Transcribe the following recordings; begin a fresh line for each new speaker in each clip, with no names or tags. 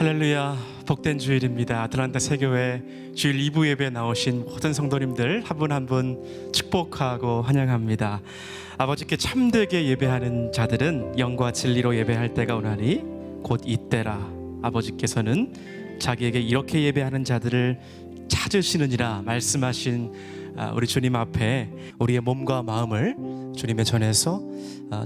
할렐루야, 복된 주일입니다. 아틀란타 세교회 주일 2부 예배에 나오신 모든 성도님들 한 분 한 분 축복하고 환영합니다. 아버지께 참되게 예배하는 자들은 영과 진리로 예배할 때가 오나니 곧 이때라. 아버지께서는 자기에게 이렇게 예배하는 자들을 찾으시느니라 말씀하신 우리 주님 앞에 우리의 몸과 마음을 주님의 전에서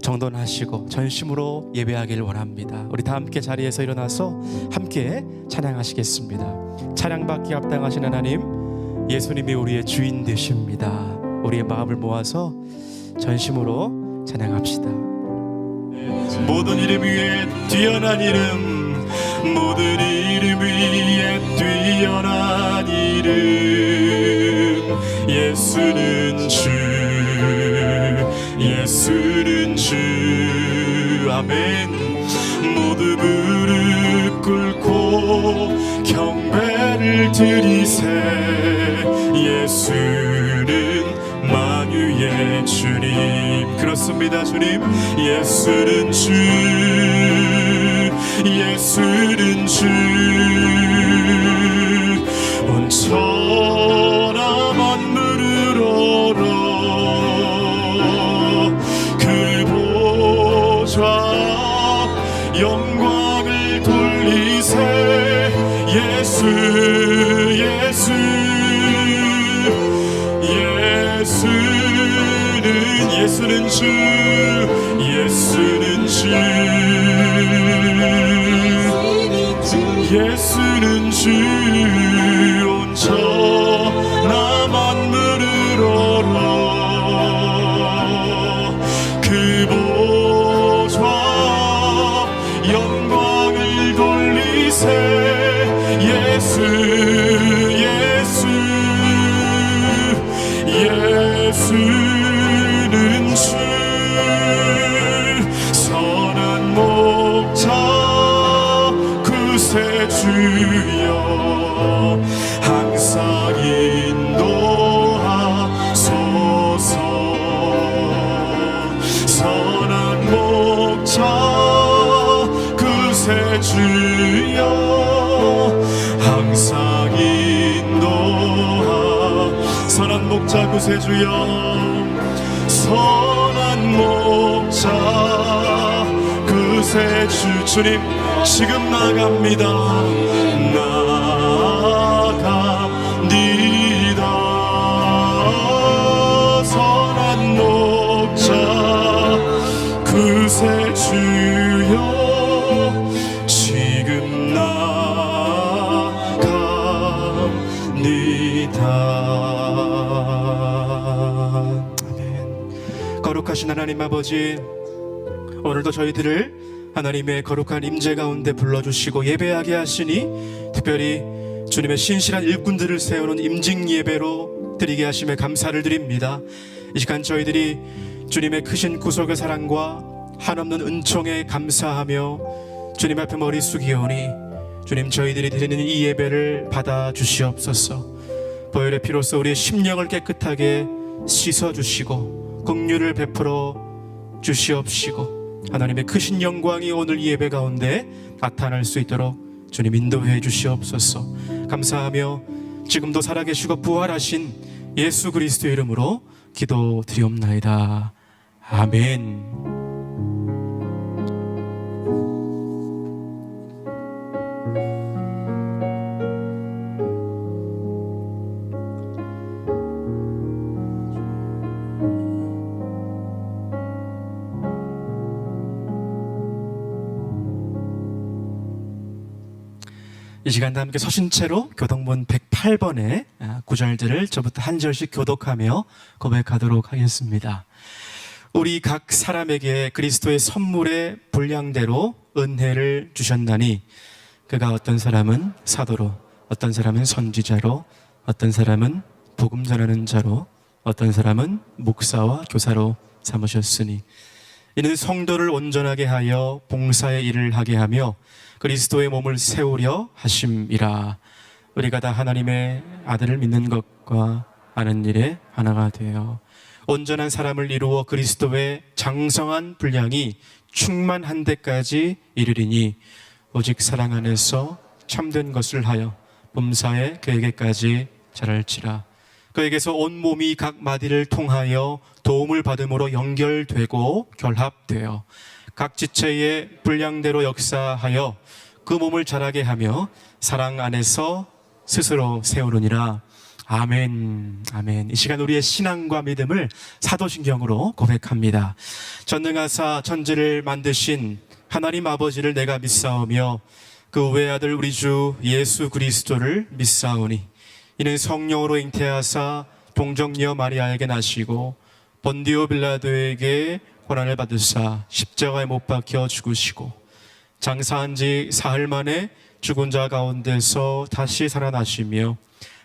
정돈하시고 전심으로 예배하기를 원합니다. 우리 다 함께 자리에서 일어나서 함께 찬양하시겠습니다. 찬양받기 합당하신 하나님, 예수님이 우리의 주인 되십니다. 우리의 마음을 모아서 전심으로 찬양합시다. 모든 이름 위에 뛰어난 이름, 모든 이름 위에 뛰어난 이름, 예수는 주, 예수는 주. 아멘. 모두 무릎 꿇고 경배를 드리세. 예수는 만유의 주님. 그렇습니다. 주님, 예수는 주, 예수는 주. 온 천하 만물을 얼어 그 보좌 영광을 돌리세. 예수, 예수, 예수는 주, 예수는 주, 예수는 주. 온 천하 만물을 얼어 그 보좌 영광을 돌리세. 예수, 예수, 예수는 주. 선한 목자 구세주여 항상 인도하소서. 선한 목자 구세주여 항상 선한 목자 구세주여, 선한 목자 구세주. 주님, 지금 나갑니다. 나갑니다. 선한 목자 구세주여 지금 나갑니다. 아멘. 거룩하신 하나님 아버지, 오늘도 저희들을 하나님의 거룩한 임재 가운데 불러주시고 예배하게 하시니 특별히 주님의 신실한 일꾼들을 세우는 임직 예배로 드리게 하심에 감사를 드립니다. 이 시간 저희들이 주님의 크신 구속의 사랑과 한없는 은총에 감사하며 주님 앞에 머리 숙이오니 주님, 저희들이 드리는 이 예배를 받아 주시옵소서. 보혈의 피로써 우리의 심령을 깨끗하게 씻어주시고 긍휼을 베풀어 주시옵시고 하나님의 크신 영광이 오늘 이 예배 가운데 나타날 수 있도록 주님 인도해 주시옵소서. 감사하며 지금도 살아계시고 부활하신 예수 그리스도의 이름으로 기도드리옵나이다. 아멘. 이 시간 다 함께 서신 채로 교동문 108번의 구절들을 저부터 한 절씩 교독하며 고백하도록 하겠습니다. 우리 각 사람에게 그리스도의 선물의 분량대로 은혜를 주셨나니 그가 어떤 사람은 사도로, 어떤 사람은 선지자로, 어떤 사람은 복음 전하는 자로, 어떤 사람은 목사와 교사로 삼으셨으니 이는 성도를 온전하게 하여 봉사의 일을 하게 하며 그리스도의 몸을 세우려 하심이라. 우리가 다 하나님의 아들을 믿는 것과 아는 일에 하나가 되어 온전한 사람을 이루어 그리스도의 장성한 분량이 충만한 데까지 이르리니 오직 사랑 안에서 참된 것을 하여 범사에 그에게까지 자랄지라. 그에게서 온 몸이 각 마디를 통하여 도움을 받음으로 연결되고 결합되어 각 지체의 분량대로 역사하여 그 몸을 자라게 하며 사랑 안에서 스스로 세우느니라. 아멘. 아멘. 이 시간 우리의 신앙과 믿음을 사도신경으로 고백합니다. 전능하사 천지를 만드신 하나님 아버지를 내가 믿사오며 그 외아들 우리 주 예수 그리스도를 믿사오니 이는 성령으로 잉태하사 동정녀 마리아에게 나시고 본디오 빌라도에게 고난을 받으사 십자가에 못 박혀 죽으시고 장사한 지 사흘 만에 죽은 자 가운데서 다시 살아나시며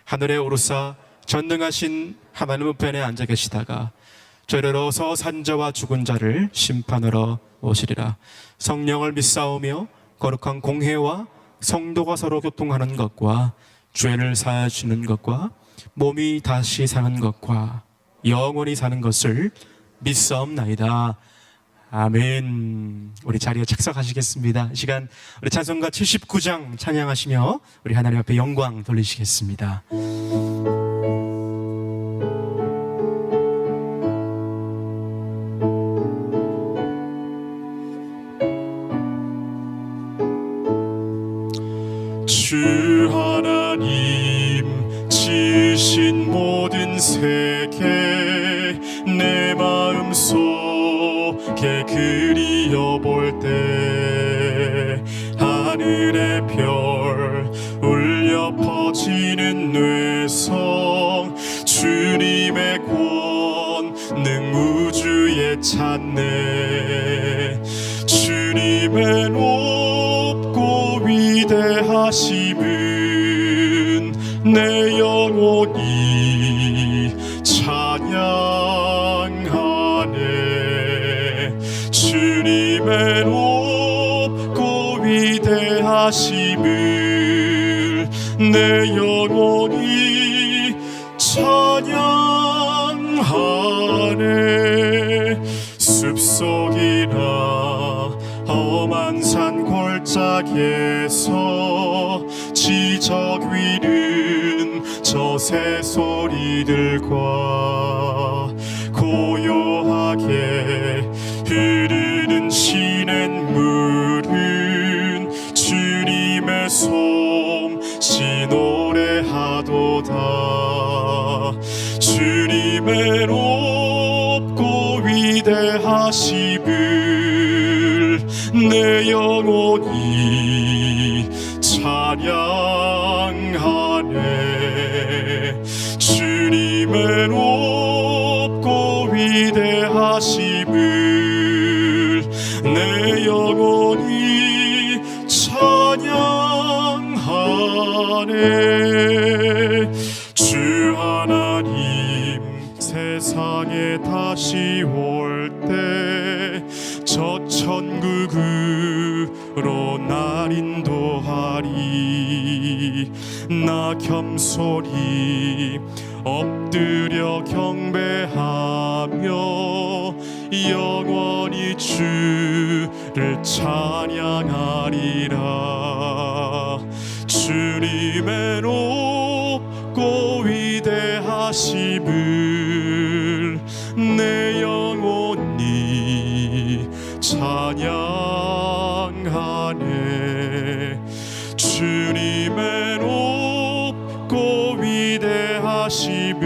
하늘에 오르사 전능하신 하나님 우편에 앉아 계시다가 저리로서 산자와 죽은 자를 심판하러 오시리라. 성령을 믿사오며 거룩한 공회와 성도가 서로 교통하는 것과 죄를 사하여 주는 것과 몸이 다시 사는 것과 영원히 사는 것을 믿사옵나이다. 아멘. 우리 자리에 착석하시겠습니다. 이 시간 우리 찬송가 79장 찬양하시며 우리 하나님 앞에 영광 돌리시겠습니다. 주 하나님 지으신 모든 세계 내 마음속에 그리어볼 때 하늘의 별 울려 퍼지는 뇌성 주님의 권능 우주에 찾네. 주님의 높고 위대하심은 내 영혼이 찬양하네. 주님의 높고 위대하심을 내 영혼이 찬양하네. 숲속이나 험한 산 골짜기에서 지적 위는 저 새소리들과 고요하게 흐르는 시냇물은 주님의 솜씨 노래하도다. 주님의 높고 위대하심을 내 영혼이 찬양하네. 주님의 높고 위대하심을 내 영혼이 찬양하네. 주 하나님 세상에 다시 올 때 저 천국으로 날 인도하리. 나 겸손히 엎드려 경배하며 영원히 주를 찬양하리라. 주님의 높고 위대하심을 내 영혼이 찬양하네. 주님의 높고 위대하심을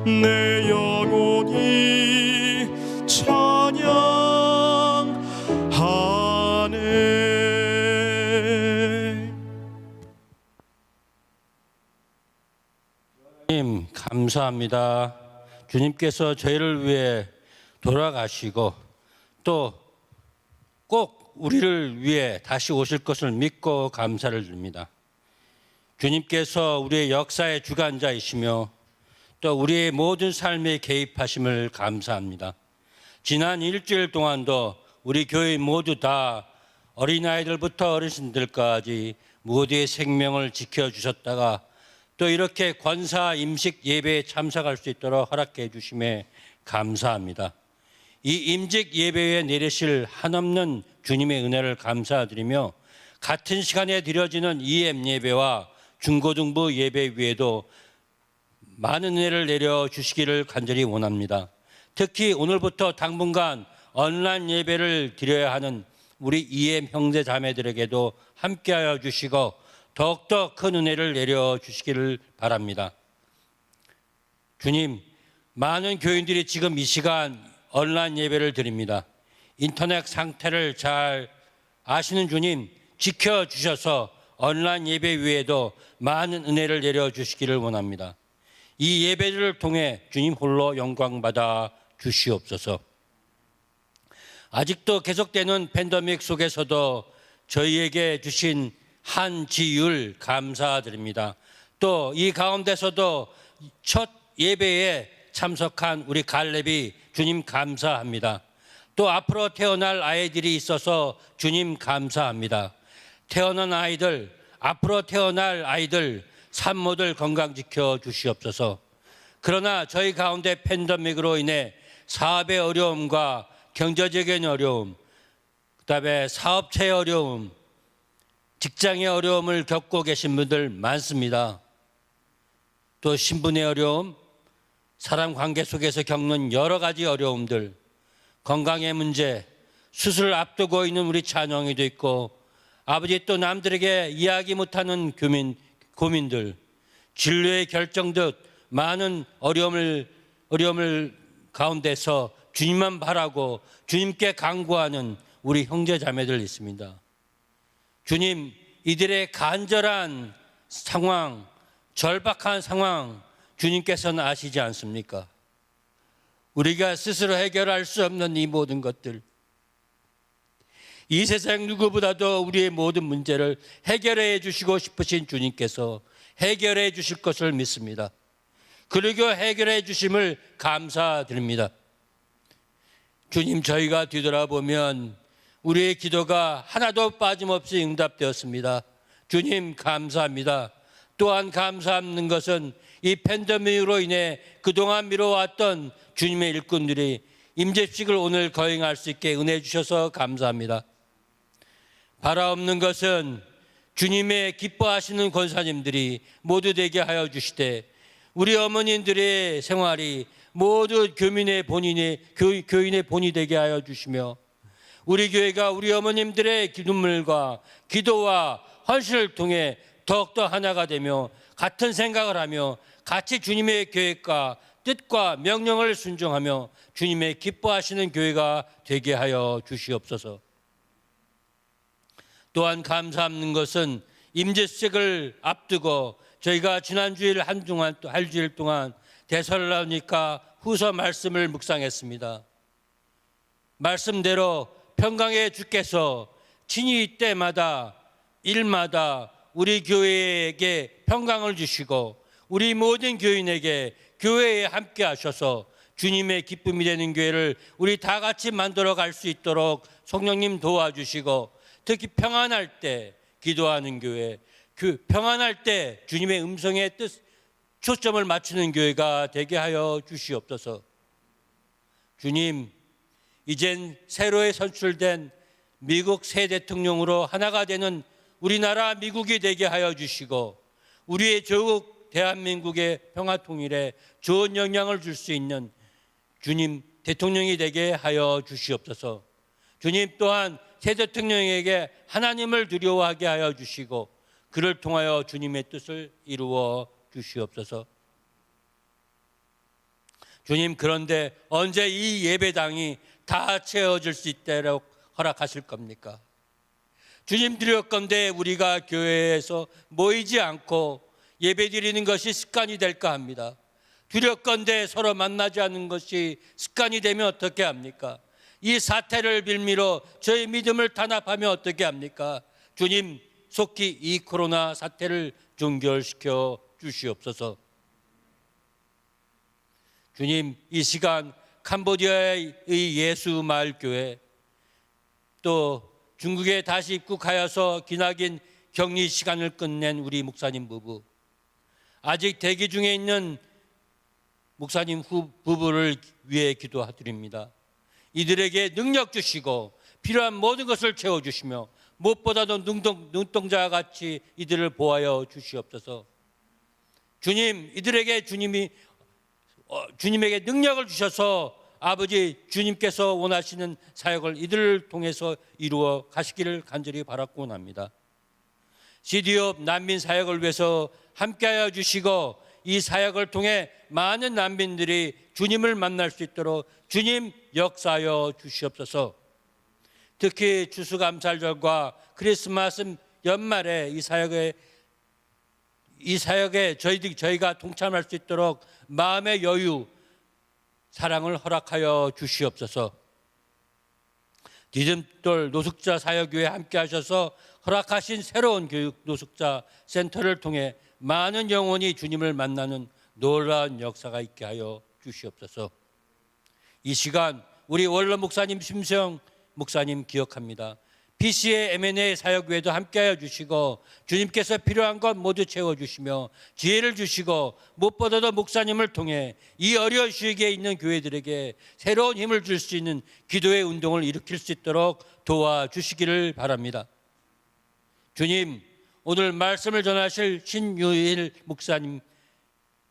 내 영혼이 찬양하네.
주님 감사합니다. 주님께서 저희를 위해 돌아가시고 또 꼭 우리를 위해 다시 오실 것을 믿고 감사를 드립니다. 주님께서 우리의 역사의 주관자이시며 또 우리의 모든 삶에 개입하심을 감사합니다. 지난 일주일 동안도 우리 교회 모두 다 어린아이들부터 어르신들까지 모두의 생명을 지켜주셨다가 또 이렇게 권사 임식 예배에 참석할 수 있도록 허락해 주심에 감사합니다. 이 임직 예배에 내리실 한없는 주님의 은혜를 감사드리며 같은 시간에 드려지는 EM 예배와 중고등부 예배 위에도 많은 은혜를 내려주시기를 간절히 원합니다. 특히 오늘부터 당분간 온라인 예배를 드려야 하는 우리 EM 형제 자매들에게도 함께하여 주시고 더욱더 큰 은혜를 내려주시기를 바랍니다. 주님, 많은 교인들이 지금 이 시간 온라인 예배를 드립니다. 인터넷 상태를 잘 아시는 주님, 지켜주셔서 온라인 예배 위에도 많은 은혜를 내려주시기를 원합니다. 이 예배를 통해 주님 홀로 영광받아 주시옵소서. 아직도 계속되는 팬데믹 속에서도 저희에게 주신 한 지율 감사드립니다. 또 이 가운데서도 첫 예배에 참석한 우리 갈렙이 주님 감사합니다. 또 앞으로 태어날 아이들이 있어서 주님 감사합니다. 태어난 아이들, 앞으로 태어날 아이들 산모들 건강 지켜 주시옵소서. 그러나 저희 가운데 팬데믹으로 인해 사업의 어려움과 경제적인 어려움, 그다음에 사업체의 어려움, 직장의 어려움을 겪고 계신 분들 많습니다. 또 신분의 어려움, 사람 관계 속에서 겪는 여러 가지 어려움들, 건강의 문제, 수술을 앞두고 있는 우리 찬영이도 있고, 아버지 또 남들에게 이야기 못하는 고민들, 진료의 결정 등 많은 어려움을 가운데서 주님만 바라고 주님께 간구하는 우리 형제 자매들 있습니다. 주님, 이들의 간절한 상황, 절박한 상황 주님께서는 아시지 않습니까? 우리가 스스로 해결할 수 없는 이 모든 것들, 이 세상 누구보다도 우리의 모든 문제를 해결해 주시고 싶으신 주님께서 해결해 주실 것을 믿습니다. 그리고 해결해 주심을 감사드립니다. 주님, 저희가 뒤돌아보면 우리의 기도가 하나도 빠짐없이 응답되었습니다. 주님 감사합니다. 또한 감사하는 것은 이 팬데믹으로 인해 그동안 미뤄왔던 주님의 일꾼들이 임재식을 오늘 거행할 수 있게 은혜 주셔서 감사합니다. 바라옵는 것은 주님의 기뻐하시는 권사님들이 모두 되게 하여 주시되, 우리 어머님들의 생활이 모두 교인의 본이 되게 하여 주시며, 우리 교회가 우리 어머님들의 눈물과 기도와 헌신을 통해 더욱더 하나가 되며 같은 생각을 하며 같이 주님의 계획과 뜻과 명령을 순종하며 주님의 기뻐하시는 교회가 되게 하여 주시옵소서. 또한 감사하는 것은 임재식을 앞두고 저희가 지난주일 한 주일 동안 데살로니가 후서 말씀을 묵상했습니다. 말씀대로 평강의 주께서 친히 이때마다 일마다 우리 교회에게 평강을 주시고 우리 모든 교인에게 교회에 함께 하셔서 주님의 기쁨이 되는 교회를 우리 다 같이 만들어 갈 수 있도록 성령님 도와주시고, 특히 평안할 때 기도하는 교회, 그 평안할 때 주님의 음성의 뜻, 초점을 맞추는 교회가 되게 하여 주시옵소서. 주님, 이젠 새로이 선출된 미국 새 대통령으로 하나가 되는 우리나라 미국이 되게 하여 주시고, 우리의 조국 대한민국의 평화 통일에 좋은 영향을 줄 수 있는 주님 대통령이 되게 하여 주시옵소서. 주님 또한 새 대통령에게 하나님을 두려워하게 하여 주시고 그를 통하여 주님의 뜻을 이루어 주시옵소서. 주님, 그런데 언제 이 예배당이 다 채워질 수 있도록 허락하실 겁니까? 주님, 드렸건대 우리가 교회에서 모이지 않고 예배드리는 것이 습관이 될까 합니다. 두렵건대 서로 만나지 않는 것이 습관이 되면 어떻게 합니까? 이 사태를 빌미로 저희 믿음을 탄압하면 어떻게 합니까? 주님, 속히 이 코로나 사태를 종결시켜 주시옵소서. 주님, 이 시간 캄보디아의 예수마을교회, 또 중국에 다시 입국하여서 기나긴 격리 시간을 끝낸 우리 목사님 부부, 아직 대기 중에 있는 목사님 부부를 위해 기도드립니다. 이들에게 능력 주시고 필요한 모든 것을 채워주시며 무엇보다도 눈동자와 같이 이들을 보하여 주시옵소서. 주님, 이들에게 주님에게 능력을 주셔서 아버지 주님께서 원하시는 사역을 이들을 통해서 이루어 가시기를 간절히 바라고 원합니다. CD업 난민 사역을 위해서 함께하여 주시고 이 사역을 통해 많은 난민들이 주님을 만날 수 있도록 주님 역사하여 주시옵소서. 특히 추수감사절과 크리스마스 연말에 이 사역에 저희가 동참할 수 있도록 마음의 여유, 사랑을 허락하여 주시옵소서. 디딤돌 노숙자 사역교회 함께 하셔서 허락하신 새로운 교육 노숙자 센터를 통해 많은 영혼이 주님을 만나는 놀라운 역사가 있게 하여 주시옵소서. 이 시간 우리 원로 목사님 심수영 목사님 기억합니다. BC의 M&A 사역교회도 함께하여 주시고 주님께서 필요한 것 모두 채워주시며 지혜를 주시고 무엇보다도 목사님을 통해 이 어려운 시기에 있는 교회들에게 새로운 힘을 줄 수 있는 기도의 운동을 일으킬 수 있도록 도와주시기를 바랍니다. 주님, 오늘 말씀을 전하실 신유일 목사님,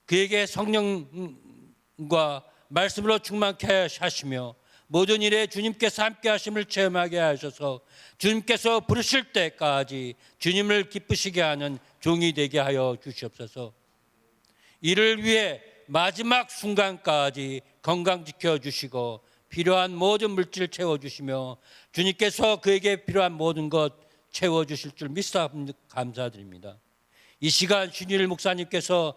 그에게 성령과 말씀으로 충만케 하시며 모든 일에 주님께서 함께 하심을 체험하게 하셔서 주님께서 부르실 때까지 주님을 기쁘시게 하는 종이 되게 하여 주시옵소서. 이를 위해 마지막 순간까지 건강 지켜주시고 필요한 모든 물질 채워주시며 주님께서 그에게 필요한 모든 것 채워주실 줄 믿사 감사드립니다. 이 시간 신유일 목사님께서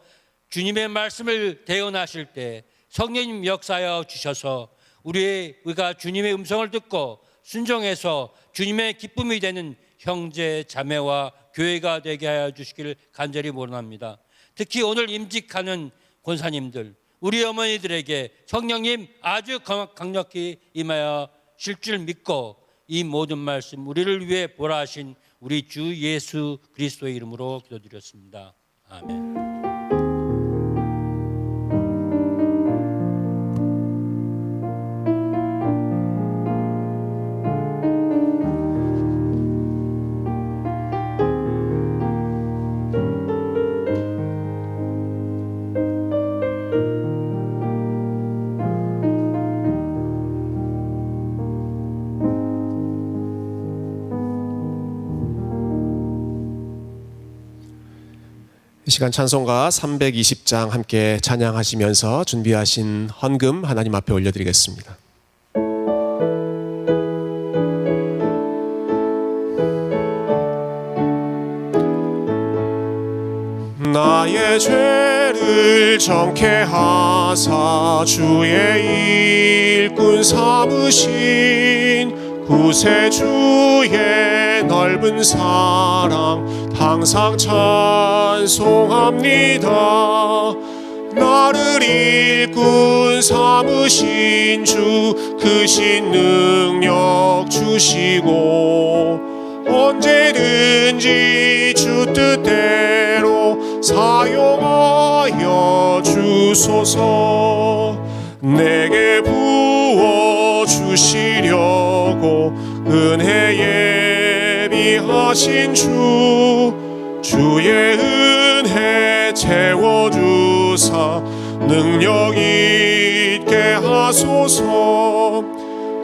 주님의 말씀을 대언하실 때 성령님 역사하여 주셔서 우리가 주님의 음성을 듣고 순종해서 주님의 기쁨이 되는 형제 자매와 교회가 되게 하여 주시기를 간절히 원합니다. 특히 오늘 임직하는 권사님들, 우리 어머니들에게 성령님 아주 강력히 임하실 줄 믿고 이 모든 말씀 우리를 위해 보라 하신 우리 주 예수 그리스도의 이름으로 기도드렸습니다. 아멘.
이 시간 찬송가 320장 함께 찬양하시면서 준비하신 헌금 하나님 앞에 올려드리겠습니다. 나의 죄를 정케 하사 주의 일꾼 삼으신 구세주의 넓은 사랑 항상 찬송합니다. 나를 일꾼 삼으신 주 크신 능력 주시고 언제든지 주 뜻대로 사용하여 주소서. 내게 부어 주시려고 은혜 예비하신 주의 은혜 채워주사 능력 있게 하소서.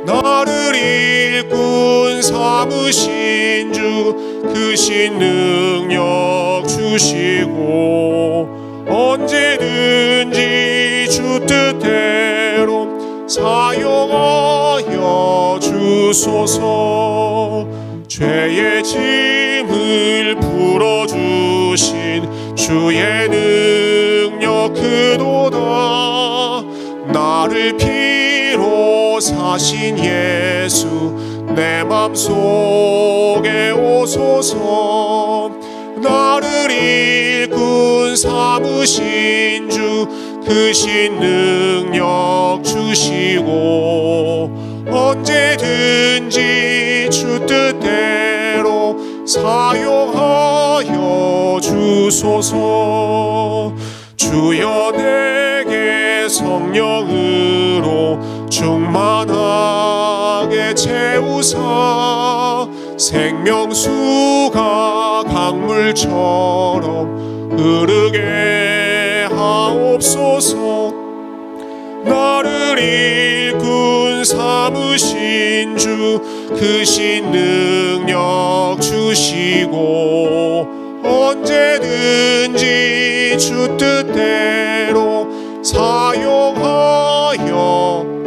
나를 일꾼 삼으신 주 크신 능력 주시고 언제든지 주 뜻대로 사용하여 주소서. 죄의 짐을 풀어주신 주의 능력 크도다. 나를 피로 사신 예수 내 맘속에 오소서. 나를 일꾼 삼으신 주 크신 능력 주시고 언제든지 주 뜻대로 사용하여 주소서. 주여 내게 성령으로 충만하게 채우사 생명수가 강물처럼 흐르게 하옵소서. 나를 일꾼 삼으신 주 크신 능력 주시고 언제든지 주 뜻대로 사용하여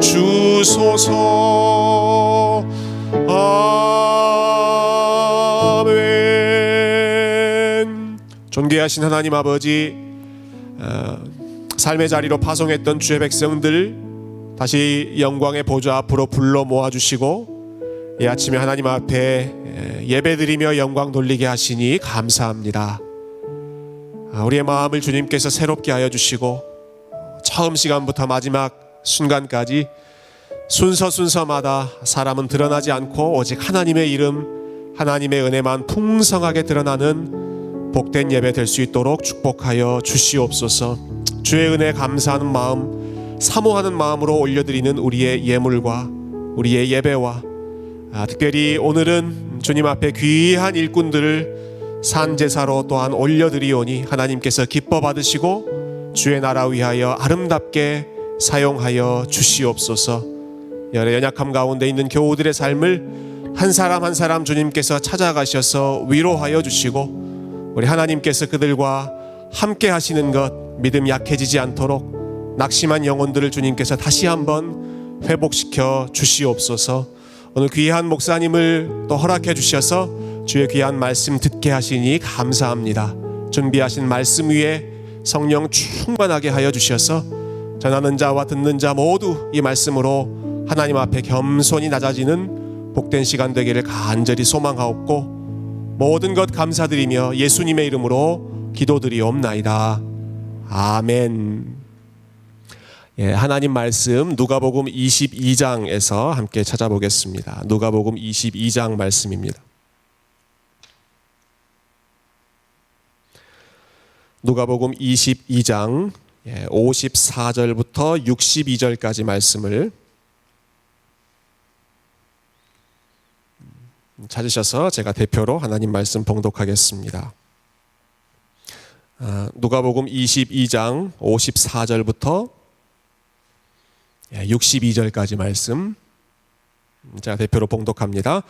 주소서. 아멘. 존귀하신 하나님 아버지, 삶의 자리로 파송했던 주의 백성들 다시 영광의 보좌 앞으로 불러 모아주시고 이 아침에 하나님 앞에 예배드리며 영광 돌리게 하시니 감사합니다. 우리의 마음을 주님께서 새롭게 하여 주시고 처음 시간부터 마지막 순간까지 순서마다 사람은 드러나지 않고 오직 하나님의 이름, 하나님의 은혜만 풍성하게 드러나는 복된 예배 될 수 있도록 축복하여 주시옵소서. 주의 은혜 감사하는 마음, 사모하는 마음으로 올려드리는 우리의 예물과 우리의 예배와 특별히 오늘은 주님 앞에 귀한 일꾼들을 산제사로 또한 올려드리오니 하나님께서 기뻐 받으시고 주의 나라 위하여 아름답게 사용하여 주시옵소서. 연약함 가운데 있는 교우들의 삶을 한 사람 한 사람 주님께서 찾아가셔서 위로하여 주시고 우리 하나님께서 그들과 함께 하시는 것, 믿음 약해지지 않도록 낙심한 영혼들을 주님께서 다시 한번 회복시켜 주시옵소서. 오늘 귀한 목사님을 또 허락해 주셔서 주의 귀한 말씀 듣게 하시니 감사합니다. 준비하신 말씀 위에 성령 충만하게 하여 주셔서 전하는 자와 듣는 자 모두 이 말씀으로 하나님 앞에 겸손히 낮아지는 복된 시간 되기를 간절히 소망하옵고 모든 것 감사드리며 예수님의 이름으로 기도드리옵나이다. 아멘. 하나님 말씀 누가복음 22장에서 함께 찾아보겠습니다. 누가복음 22장 말씀입니다. 누가복음 22장 54절부터 62절까지 말씀을 찾으셔서 제가 대표로 하나님 말씀 봉독하겠습니다. 누가복음 22장 54절부터 62절까지 말씀 제가 대표로 봉독합니다.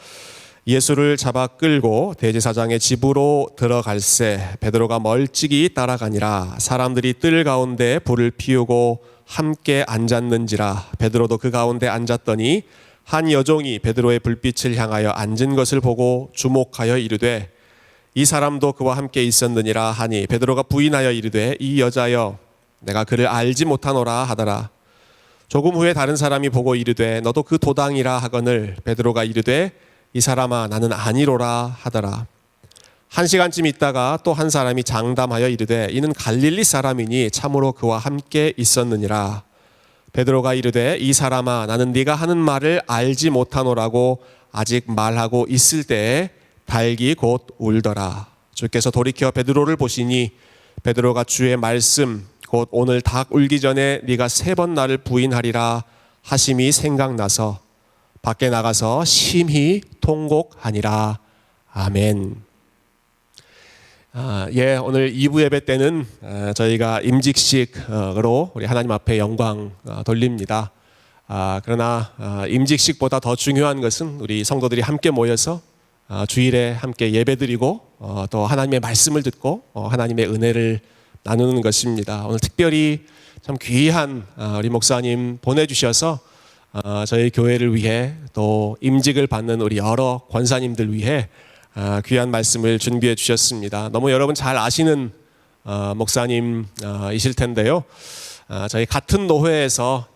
예수를 잡아 끌고 대제사장의 집으로 들어갈새 베드로가 멀찍이 따라가니라. 사람들이 뜰 가운데 불을 피우고 함께 앉았는지라. 베드로도 그 가운데 앉았더니 한 여종이 베드로의 불빛을 향하여 앉은 것을 보고 주목하여 이르되 이 사람도 그와 함께 있었느니라 하니 베드로가 부인하여 이르되 이 여자여 내가 그를 알지 못하노라 하더라. 조금 후에 다른 사람이 보고 이르되 너도 그 도당이라 하거늘 베드로가 이르되 이 사람아 나는 아니로라 하더라. 1시간쯤 있다가 또 한 사람이 장담하여 이르되 이는 갈릴리 사람이니 참으로 그와 함께 있었느니라. 베드로가 이르되 이 사람아 나는 네가 하는 말을 알지 못하노라고 아직 말하고 있을 때에 닭이 곧 울더라. 주께서 돌이켜 베드로를 보시니 베드로가 주의 말씀 곧 오늘 닭 울기 전에 네가 3번 나를 부인하리라 하심이 생각나서 밖에 나가서 심히 통곡하니라. 아멘. 오늘 2부 예배 때는 저희가 임직식으로 우리 하나님 앞에 영광 돌립니다. 그러나 임직식보다 더 중요한 것은 우리 성도들이 함께 모여서 주일에 함께 예배드리고 또 하나님의 말씀을 듣고 하나님의 은혜를 나누는 것입니다. 오늘 특별히 참 귀한 우리 목사님 보내주셔서 저희 교회를 위해 또 임직을 받는 우리 여러 권사님들 위해 귀한 말씀을 준비해 주셨습니다. 너무 여러분 잘 아시는 목사님이실 텐데요. 저희 같은 노회에서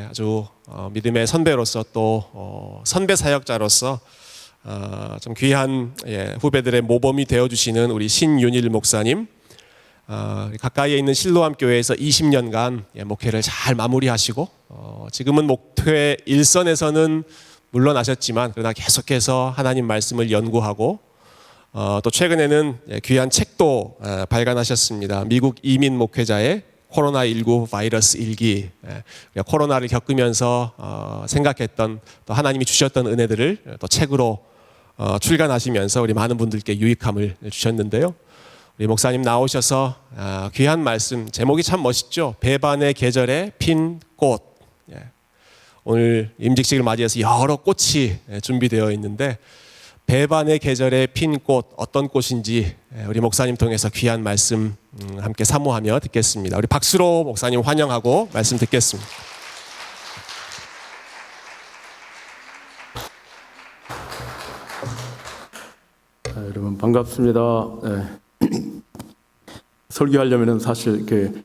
아주 믿음의 선배로서 또 선배 사역자로서 좀 귀한 후배들의 모범이 되어주시는 우리 신윤일 목사님, 가까이에 있는 실로암 교회에서 20년간 목회를 잘 마무리하시고 지금은 목회 일선에서는 물러나셨지만 그러나 계속해서 하나님 말씀을 연구하고 또 최근에는 귀한 책도 발간하셨습니다. 미국 이민 목회자의 코로나19 바이러스 일기, 코로나를 겪으면서 생각했던 또 하나님이 주셨던 은혜들을 또 책으로 출간하시면서 우리 많은 분들께 유익함을 주셨는데요. 우리 목사님 나오셔서 귀한 말씀, 제목이 참 멋있죠. 배반의 계절에 핀 꽃. 오늘 임직식을 맞이해서 여러 꽃이 준비되어 있는데 배반의 계절에 핀 꽃 어떤 꽃인지 우리 목사님 통해서 귀한 말씀 함께 사모하며 듣겠습니다. 우리 박수로 목사님 환영하고 말씀 듣겠습니다.
여러분 반갑습니다. 설교하려면 사실 이렇게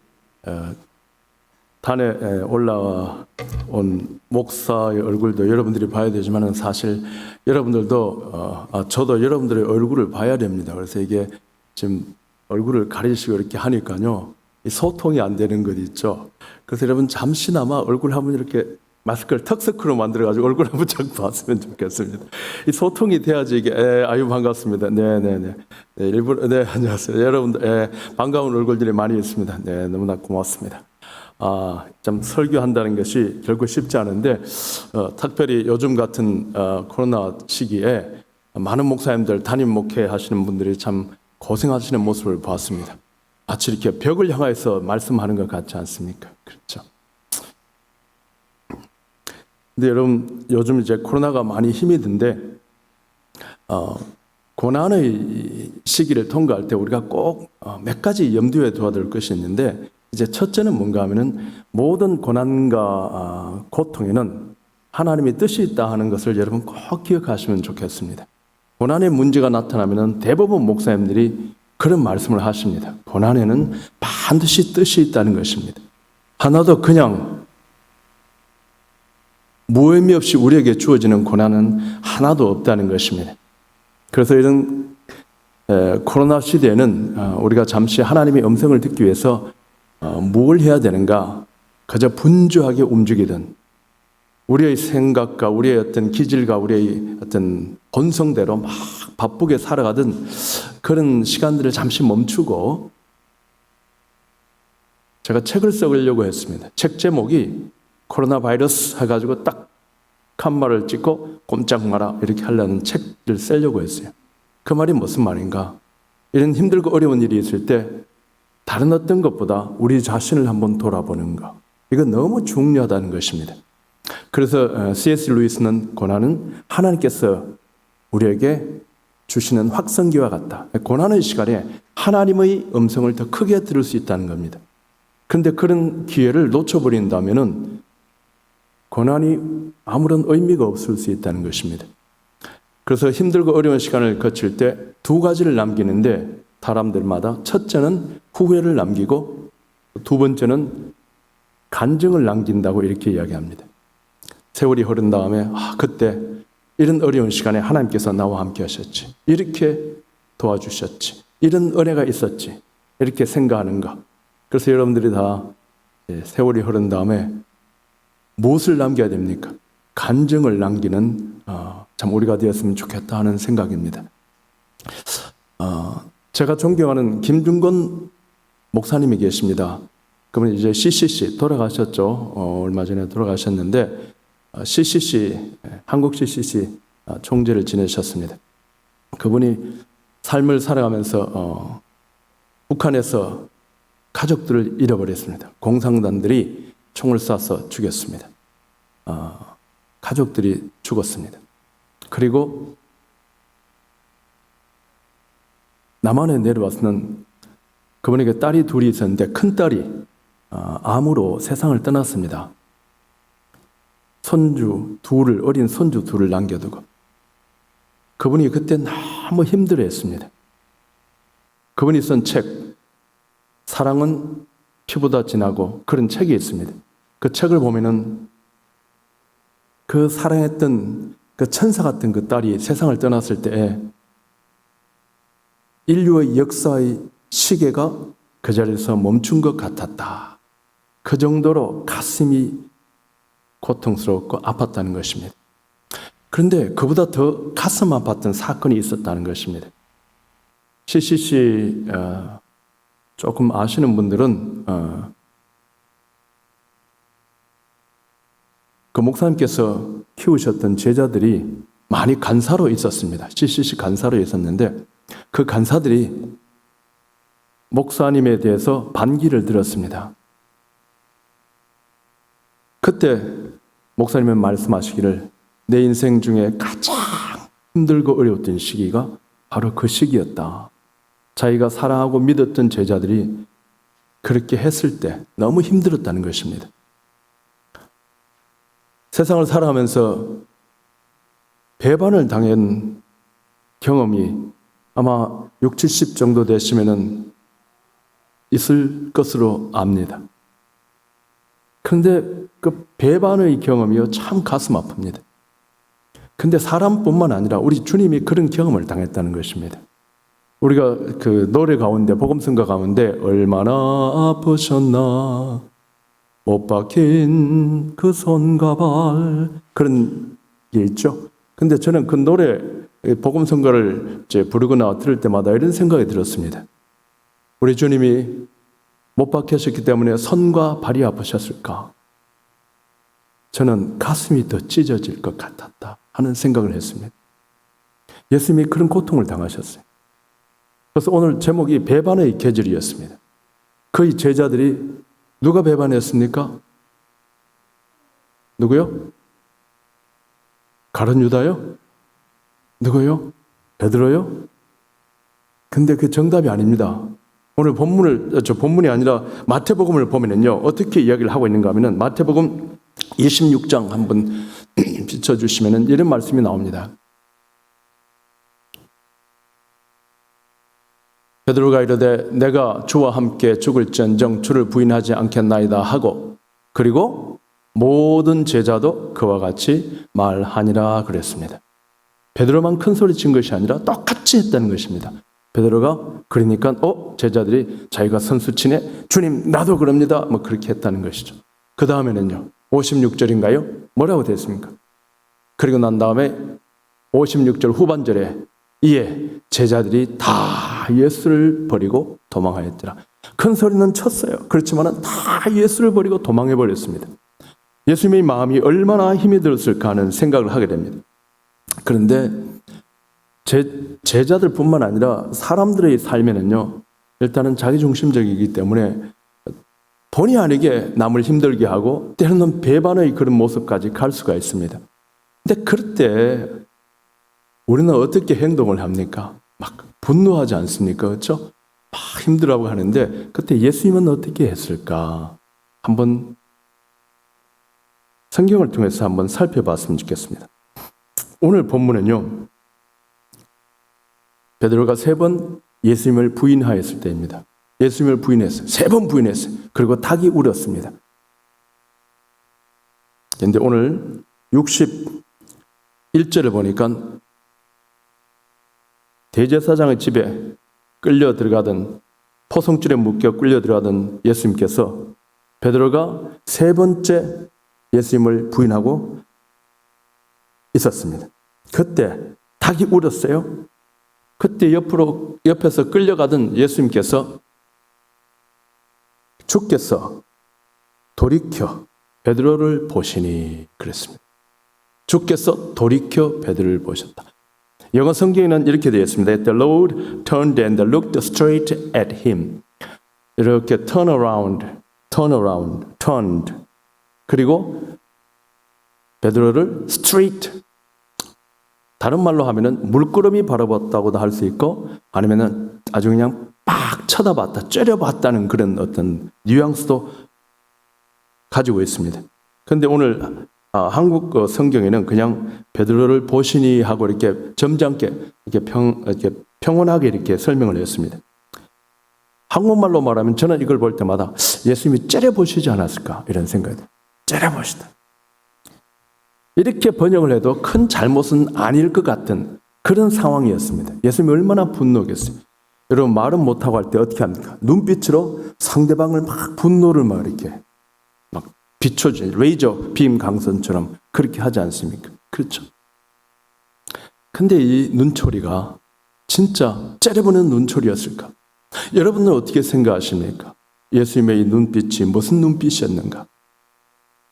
단에 올라온 목사의 얼굴도 여러분들이 봐야 되지만 사실 여러분들도 저도 여러분들의 얼굴을 봐야 됩니다. 그래서 이게 지금 얼굴을 가리시고 이렇게 하니까요, 이 소통이 안 되는 것 있죠. 그래서 여러분 잠시나마 얼굴 한번 이렇게 마스크를 턱스크로 만들어가지고 얼굴 한번 쫙 봤으면 좋겠습니다. 이 소통이 돼야지 이게 아유 반갑습니다. 네네네. 네, 일부러 네 안녕하세요. 여러분들 반가운 얼굴들이 많이 있습니다. 네 너무나 고맙습니다. 참 설교한다는 것이 결코 쉽지 않은데 특별히 요즘 같은 코로나 시기에 많은 목사님들 담임 목회하시는 분들이 참 고생하시는 모습을 봤습니다. 마치 이렇게 벽을 향해서 말씀하는 것 같지 않습니까? 그렇죠. 근데 여러분 요즘 이제 코로나가 많이 힘이 든데 고난의 시기를 통과할 때 우리가 꼭 몇 가지 염두에 둬야 될 것이 있는데 이제 첫째는 뭔가 하면은 모든 고난과 고통에는 하나님의 뜻이 있다 하는 것을 여러분 꼭 기억하시면 좋겠습니다. 고난의 문제가 나타나면은 대부분 목사님들이 그런 말씀을 하십니다. 고난에는 반드시 뜻이 있다는 것입니다. 하나도 그냥 무의미 없이 우리에게 주어지는 고난은 하나도 없다는 것입니다. 그래서 이런 코로나 시대에는 우리가 잠시 하나님의 음성을 듣기 위해서 뭘 해야 되는가? 그저 분주하게 움직이든 우리의 생각과 우리의 어떤 기질과 우리의 어떤 본성대로 막 바쁘게 살아가던 그런 시간들을 잠시 멈추고 제가 책을 써보려고 했습니다. 책 제목이 코로나 바이러스 해가지고 딱 한 말을 찍고 꼼짝 마라 이렇게 하려는 책을 쓰려고 했어요. 그 말이 무슨 말인가? 이런 힘들고 어려운 일이 있을 때 다른 어떤 것보다 우리 자신을 한번 돌아보는 것. 이건 너무 중요하다는 것입니다. 그래서 C.S. 루이스는 고난은 하나님께서 우리에게 주시는 확성기와 같다. 고난의 시간에 하나님의 음성을 더 크게 들을 수 있다는 겁니다. 그런데 그런 기회를 놓쳐버린다면은 고난이 아무런 의미가 없을 수 있다는 것입니다. 그래서 힘들고 어려운 시간을 거칠 때 두 가지를 남기는데 사람들마다 첫째는 후회를 남기고 두 번째는 간증을 남긴다고 이렇게 이야기합니다. 세월이 흐른 다음에 그때 이런 어려운 시간에 하나님께서 나와 함께 하셨지. 이렇게 도와주셨지. 이런 은혜가 있었지. 이렇게 생각하는 것. 그래서 여러분들이 다 세월이 흐른 다음에 무엇을 남겨야 됩니까? 간증을 남기는 참 우리가 되었으면 좋겠다 하는 생각입니다. 제가 존경하는 김중건 목사님이 계십니다. 그분이 이제 CCC 돌아가셨죠. 얼마 전에 돌아가셨는데 CCC 한국 CCC 총재를 지내셨습니다. 그분이 삶을 살아가면서 북한에서 가족들을 잃어버렸습니다. 공산당들이 총을 쏴서 죽였습니다. 가족들이 죽었습니다. 그리고 남한에 내려와서는 그분에게 딸이 둘이 있었는데 큰 딸이 암으로 세상을 떠났습니다. 어린 손주 둘을 남겨두고 그분이 그때 너무 힘들어했습니다. 그분이 쓴 책 사랑은 피보다 진하고 그런 책이 있습니다. 그 책을 보면은 그 사랑했던 그 천사 같은 그 딸이 세상을 떠났을 때에 인류의 역사의 시계가 그 자리에서 멈춘 것 같았다. 그 정도로 가슴이 고통스럽고 아팠다는 것입니다. 그런데 그보다 더 가슴 아팠던 사건이 있었다는 것입니다. CCC 조금 아시는 분들은 그 목사님께서 키우셨던 제자들이 많이 간사로 있었습니다. CCC 간사로 있었는데 그 간사들이 목사님에 대해서 반기를 들었습니다. 그때 목사님은 말씀하시기를 내 인생 중에 가장 힘들고 어려웠던 시기가 바로 그 시기였다. 자기가 사랑하고 믿었던 제자들이 그렇게 했을 때 너무 힘들었다는 것입니다. 세상을 살아가면서 배반을 당한 경험이 아마 60, 70 정도 되시면은 있을 것으로 압니다. 그런데 그 배반의 경험이요 참 가슴 아픕니다. 근데 사람뿐만 아니라 우리 주님이 그런 경험을 당했다는 것입니다. 우리가 그 노래 가운데 복음성가 가운데 얼마나 아프셨나 못 박힌 그 손과 발 그런 게 있죠. 근데 저는 그 노래 복음성가를 부르거나 들을 때마다 이런 생각이 들었습니다. 우리 주님이 못 박히셨기 때문에 손과 발이 아프셨을까? 저는 가슴이 더 찢어질 것 같았다 하는 생각을 했습니다. 예수님이 그런 고통을 당하셨어요. 그래서 오늘 제목이 배반의 계절이었습니다. 그의 제자들이 누가 배반했습니까? 누구요? 가룟 유다요? 누구요? 베드로요? 근데 그 정답이 아닙니다. 오늘 본문이 아니라 마태복음을 보면은요, 어떻게 이야기를 하고 있는가 하면은 마태복음 26장 한번 비춰주시면은 이런 말씀이 나옵니다. 베드로가 이르되 내가 주와 함께 죽을지언정 주를 부인하지 않겠나이다 하고 그리고 모든 제자도 그와 같이 말하니라 그랬습니다. 베드로만 큰 소리 친 것이 아니라 똑같이 했다는 것입니다. 베드로가 그러니까 제자들이 자기가 선수치네 주님 나도 그럽니다 뭐 그렇게 했다는 것이죠. 그 다음에는요 56절인가요? 뭐라고 됐습니까? 그리고 난 다음에 56절 후반절에 이에 제자들이 다 예수를 버리고 도망하였더라. 큰 소리는 쳤어요. 그렇지만 다 예수를 버리고 도망해 버렸습니다. 예수님의 마음이 얼마나 힘이 들었을까 하는 생각을 하게 됩니다. 그런데 제자들뿐만 아니라 사람들의 삶에는요, 일단은 자기중심적이기 때문에 본의 아니게 남을 힘들게 하고 때로는 배반의 그런 모습까지 갈 수가 있습니다. 근데 그럴 때 우리는 어떻게 행동을 합니까? 막 분노하지 않습니까? 그렇죠? 막 힘들어하고 하는데 그때 예수님은 어떻게 했을까? 한번 성경을 통해서 한번 살펴봤으면 좋겠습니다. 오늘 본문은요. 베드로가 3번 예수님을 부인하였을 때입니다. 예수님을 부인했어요. 3번 부인했어요. 그리고 닭이 울었습니다. 그런데 오늘 61절을 보니까 대제사장의 집에 끌려 들어가던 포성줄에 묶여 끌려 들어가던 예수님께서 베드로가 3번째 예수님을 부인하고 있었습니다. 그때 닭이 울었어요. 그때 옆에서 끌려가던 예수님께서 주께서 돌이켜 베드로를 보시니 그랬습니다. 주께서 돌이켜 베드로를 보셨다. 영어 성경에는 이렇게 되어 있습니다. The Lord turned and looked straight at him. 이렇게 turned. 그리고 베드로를 straight. 다른 말로 하면은 물끄러미 바라봤다고도 할 수 있고 아니면은 아주 그냥 빡 쳐다봤다, 째려봤다는 그런 어떤 뉘앙스도 가지고 있습니다. 그런데 오늘 한국 성경에는 그냥 베드로를 보시니 하고 이렇게 점잖게 이렇게 평온하게 이렇게 설명을 했습니다. 한국말로 말하면 저는 이걸 볼 때마다 예수님이 째려보시지 않았을까 이런 생각이 들어요. 째려보시다. 이렇게 번역을 해도 큰 잘못은 아닐 것 같은 그런 상황이었습니다. 예수님이 얼마나 분노했어요. 여러분 말은 못하고 할 때 어떻게 합니까? 눈빛으로 상대방을 막 분노를 막 이렇게 막 비춰주죠. 레이저 빔 강선처럼 그렇게 하지 않습니까? 그렇죠. 근데 이 눈초리가 진짜 째려보는 눈초리였을까? 여러분은 어떻게 생각하십니까? 예수님의 이 눈빛이 무슨 눈빛이었는가?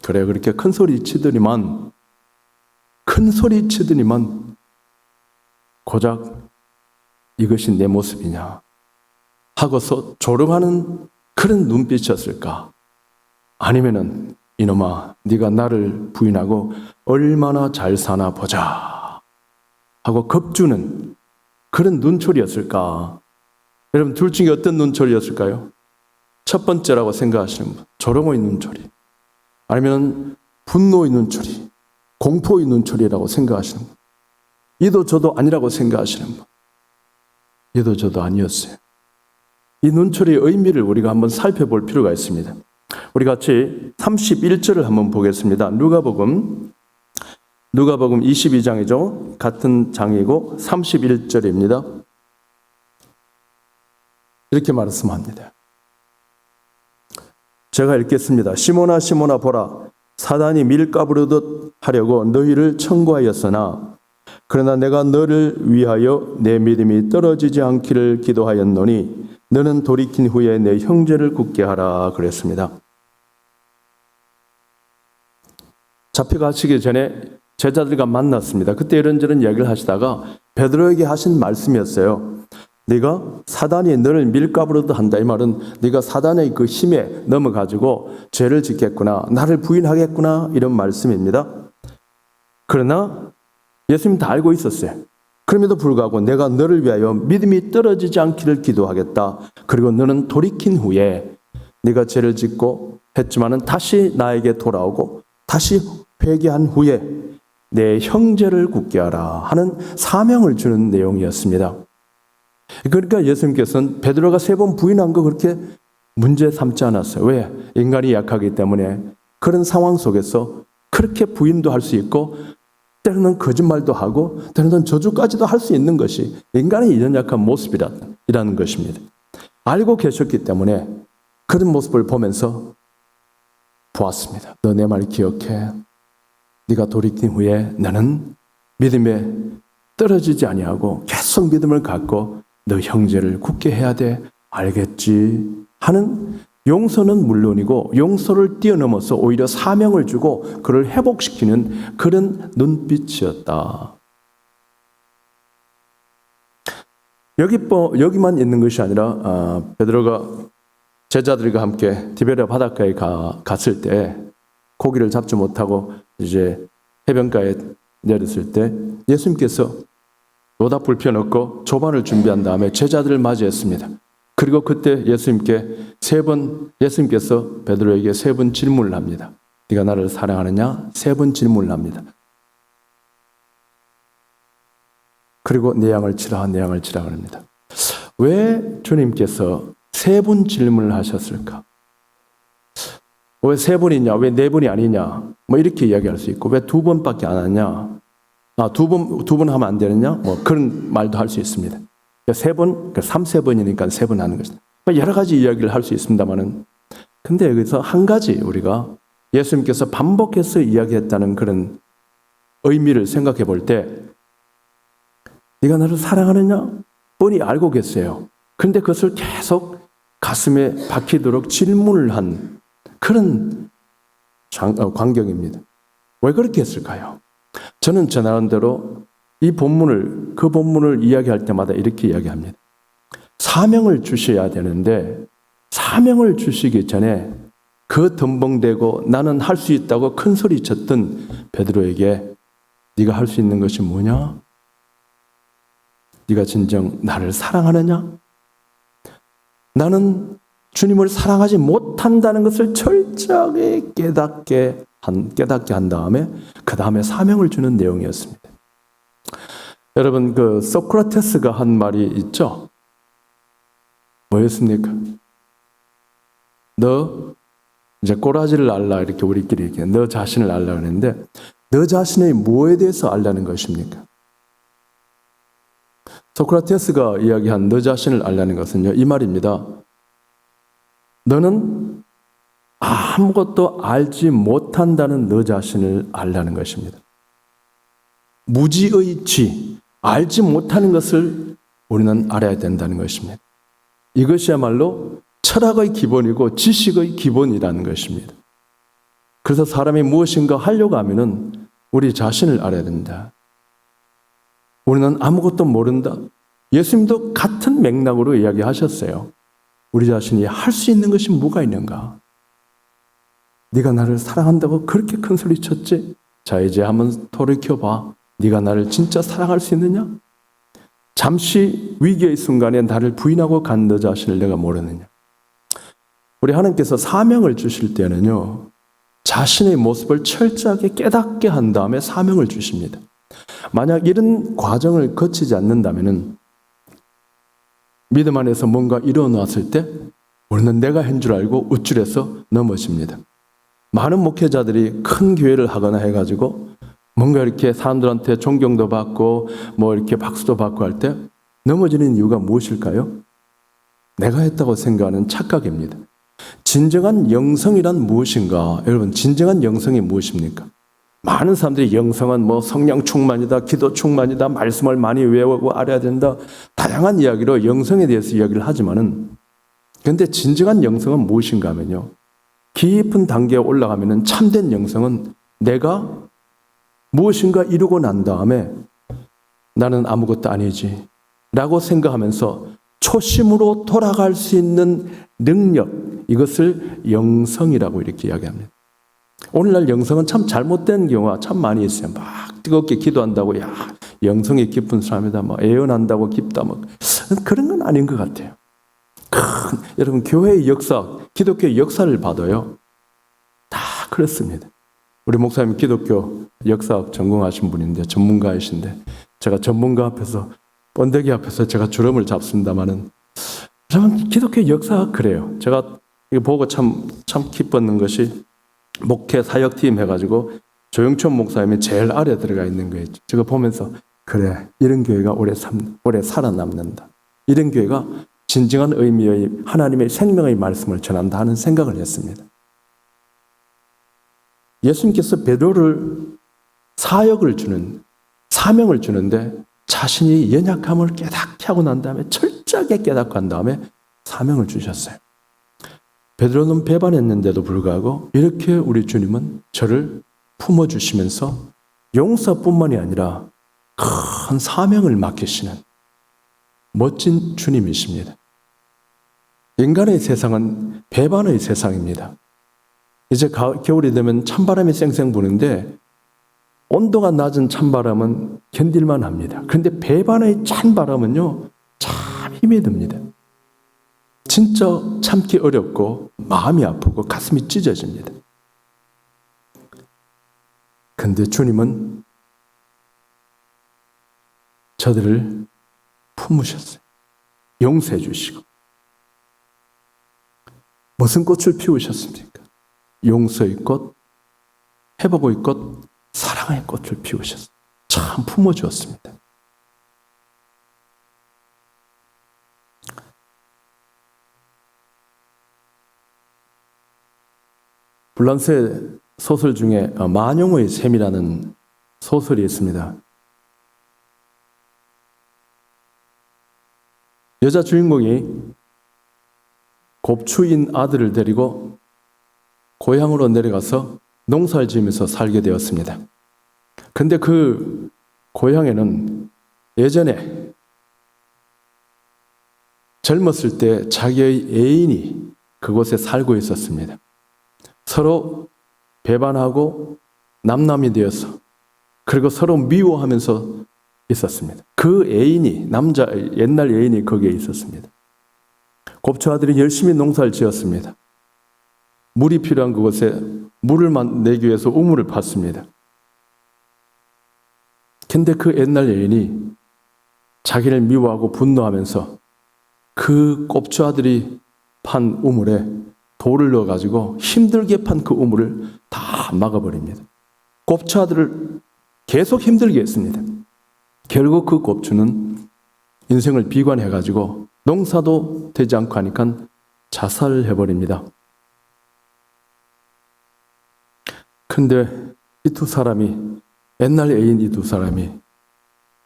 그래 그렇게 큰 소리 치더니만 큰 소리 치더니만 고작 이것이 내 모습이냐 하고서 조롱하는 그런 눈빛이었을까? 아니면은 이놈아 네가 나를 부인하고 얼마나 잘 사나 보자 하고 겁주는 그런 눈초리였을까? 여러분 둘 중에 어떤 눈초리였을까요? 첫 번째라고 생각하시는 분, 조롱의 눈초리, 아니면 분노의 눈초리, 공포의 눈초리라고 생각하시는 분, 이도 저도 아니라고 생각하시는 분, 이도 저도 아니었어요. 이 눈초리의 의미를 우리가 한번 살펴볼 필요가 있습니다. 우리 같이 31절을 한번 보겠습니다. 누가복음 22장이죠. 같은 장이고 31절입니다. 이렇게 말씀합니다. 제가 읽겠습니다. 시몬아 시몬아 보라, 사단이 밀가부르듯 하려고 너희를 청구하였으나 그러나 내가 너를 위하여 내 믿음이 떨어지지 않기를 기도하였노니 너는 돌이킨 후에 내 형제를 굳게 하라 그랬습니다. 잡혀가시기 전에 제자들과 만났습니다. 그때 이런저런 이야기를 하시다가 베드로에게 하신 말씀이었어요. 네가 사단이 너를 밀가부르듯 한다. 이 말은 네가 사단의 그 힘에 넘어가지고 죄를 짓겠구나, 나를 부인하겠구나, 이런 말씀입니다. 그러나 예수님 다 알고 있었어요. 그럼에도 불구하고 내가 너를 위하여 믿음이 떨어지지 않기를 기도하겠다. 그리고 너는 돌이킨 후에 네가 죄를 짓고 했지만은 다시 나에게 돌아오고 다시 회개한 후에 내 형제를 굳게 하라 하는 사명을 주는 내용이었습니다. 그러니까 예수님께서는 베드로가 3번 부인한 거 그렇게 문제 삼지 않았어요. 왜? 인간이 약하기 때문에 그런 상황 속에서 그렇게 부인도 할 수 있고 때로는 거짓말도 하고 때로는 저주까지도 할 수 있는 것이 인간의 연약한 모습이라는 것입니다. 알고 계셨기 때문에 그런 모습을 보면서 보았습니다. 너 내 말 기억해. 네가 돌이킨 후에 나는 믿음에 떨어지지 아니하고 계속 믿음을 갖고 너 형제를 굳게 해야 돼. 알겠지? 하는 용서는 물론이고 용서를 뛰어넘어서 오히려 사명을 주고 그를 회복시키는 그런 눈빛이었다. 여기만 있는 것이 아니라 베드로가 제자들과 함께 디베랴 바닷가에 갔을 때 고기를 잡지 못하고 이제 해변가에 내렸을 때 예수님께서 노다불 펴놓고 조반을 준비한 다음에 제자들을 맞이했습니다. 그리고 그때 예수님께서 베드로에게 3번 질문을 합니다. 네가 나를 사랑하느냐? 3번 질문을 합니다. 그리고 내 양을 치라, 내 양을 치라 그럽니다. 왜 주님께서 3번 질문을 하셨을까? 왜 3번이냐? 왜 4번이 아니냐? 뭐 이렇게 이야기할 수 있고 왜 2번밖에 안 하냐? 두 번 하면 안 되느냐? 뭐 그런 말도 할 수 있습니다. 3번, 3세번이니까 3번 하는 것이다. 여러 가지 이야기를 할 수 있습니다만은 근데 여기서 한 가지 우리가 예수님께서 반복해서 이야기했다는 그런 의미를 생각해 볼 때 네가 나를 사랑하느냐? 뻔히 알고 계세요. 그런데 그것을 계속 가슴에 박히도록 질문을 한 그런 광경입니다. 왜 그렇게 했을까요? 저는 제 나름대로 그 본문을 이야기할 때마다 이렇게 이야기합니다. 사명을 주셔야 되는데 사명을 주시기 전에 그 덤벙대고 나는 할 수 있다고 큰 소리 쳤던 베드로에게 네가 할 수 있는 것이 뭐냐? 네가 진정 나를 사랑하느냐? 나는 주님을 사랑하지 못한다는 것을 철저하게 깨닫게 한 다음에 그 다음에 사명을 주는 내용이었습니다. 여러분 그 소크라테스가 한 말이 있죠? 뭐였습니까? 너 이제 꼬라지를 알라 이렇게 우리끼리 얘기해. 너 자신을 알라 그랬는데 너 자신의 뭐에 대해서 알라는 것입니까? 소크라테스가 이야기한 너 자신을 알라는 것은요 이 말입니다. 너는 아무것도 알지 못한다는 너 자신을 알라는 것입니다. 무지의 알지 못하는 것을 우리는 알아야 된다는 것입니다. 이것이야말로 철학의 기본이고 지식의 기본이라는 것입니다. 그래서 사람이 무엇인가 하려고 하면은 우리 자신을 알아야 된다. 우리는 아무것도 모른다. 예수님도 같은 맥락으로 이야기하셨어요. 우리 자신이 할 수 있는 것이 뭐가 있는가? 네가 나를 사랑한다고 그렇게 큰 소리 쳤지? 자, 이제 한번 돌이켜봐. 네가 나를 진짜 사랑할 수 있느냐? 잠시 위기의 순간에 나를 부인하고 간 너 자신을 내가 모르느냐? 우리 하나님께서 사명을 주실 때는요, 자신의 모습을 철저하게 깨닫게 한 다음에 사명을 주십니다. 만약 이런 과정을 거치지 않는다면은 믿음 안에서 뭔가 일어났을 때 우리는 내가 한 줄 알고 우쭐해서 넘어집니다. 많은 목회자들이 큰 교회를 하거나 해가지고 뭔가 이렇게 사람들한테 존경도 받고 뭐 이렇게 박수도 받고 할 때 넘어지는 이유가 무엇일까요? 내가 했다고 생각하는 착각입니다. 진정한 영성이란 무엇인가? 여러분, 진정한 영성이 무엇입니까? 많은 사람들이 영성은 뭐 성령 충만이다, 기도 충만이다, 말씀을 많이 외우고 알아야 된다, 다양한 이야기로 영성에 대해서 이야기를 하지만은, 그런데 진정한 영성은 무엇인가 하면요, 깊은 단계에 올라가면은 참된 영성은 내가 무엇인가 이루고 난 다음에 나는 아무것도 아니지 라고 생각하면서 초심으로 돌아갈 수 있는 능력, 이것을 영성이라고 이렇게 이야기합니다. 오늘날 영성은 참 잘못된 경우가 참 많이 있어요. 막 뜨겁게 기도한다고, 야, 영성이 깊은 사람이다, 막 애언한다고 깊다, 막 그런 건 아닌 것 같아요. 여러분, 교회의 역사, 기독교의 역사를 봐도요, 다 그렇습니다. 우리 목사님 기독교 역사학 전공하신 분인데, 전문가이신데, 제가 전문가 앞에서, 번데기 앞에서 제가 주름을 잡습니다마는, 저는 기독교 역사가 그래요. 제가 이거 보고 참 기뻤는 것이, 목회 사역팀 해가지고 조영천 목사님이 제일 아래 들어가 있는 거예요. 제가 보면서, 그래, 이런 교회가 오래 살아남는다. 이런 교회가 진정한 의미의 하나님의 생명의 말씀을 전한다 하는 생각을 했습니다. 예수님께서 베드로를 사역을 주는, 사명을 주는데 자신이 연약함을 깨닫게 하고 난 다음에 철저하게 깨닫고 한 다음에 사명을 주셨어요. 베드로는 배반했는데도 불구하고 이렇게 우리 주님은 저를 품어주시면서 용서뿐만이 아니라 큰 사명을 맡기시는 멋진 주님이십니다. 인간의 세상은 배반의 세상입니다. 이제 겨울이 되면 찬바람이 쌩쌩 부는데 온도가 낮은 찬바람은 견딜만 합니다. 그런데 배반의 찬바람은요, 참 힘이 듭니다. 진짜 참기 어렵고 마음이 아프고 가슴이 찢어집니다. 그런데 주님은 저들을 품으셨어요. 용서해 주시고. 무슨 꽃을 피우셨습니까? 용서의 꽃, 회복의 꽃, 사랑의 꽃을 피우셨어요. 참 품어주었습니다. 불란스의 소설 중에 만용의 샘이라는 소설이 있습니다. 여자 주인공이 곱추인 아들을 데리고 고향으로 내려가서 농사를 지으면서 살게 되었습니다. 그런데 그 고향에는 예전에 젊었을 때 자기의 애인이 그곳에 살고 있었습니다. 서로 배반하고 남남이 되어서, 그리고 서로 미워하면서 있었습니다. 그 애인이, 옛날 애인이 거기에 있었습니다. 곱추 아들이 열심히 농사를 지었습니다. 물이 필요한 그곳에 물을 내기 위해서 우물을 팠습니다. 근데 그 옛날 애인이 자기를 미워하고 분노하면서 그 곱추 아들이 판 우물에 돌을 넣어가지고 힘들게 판 그 우물을 다 막아버립니다. 곱추 아들을 계속 힘들게 했습니다. 결국 그 곱추는 인생을 비관해가지고 농사도 되지 않고 하니까 자살을 해버립니다. 근데 이 두 사람이, 옛날 애인 이 두 사람이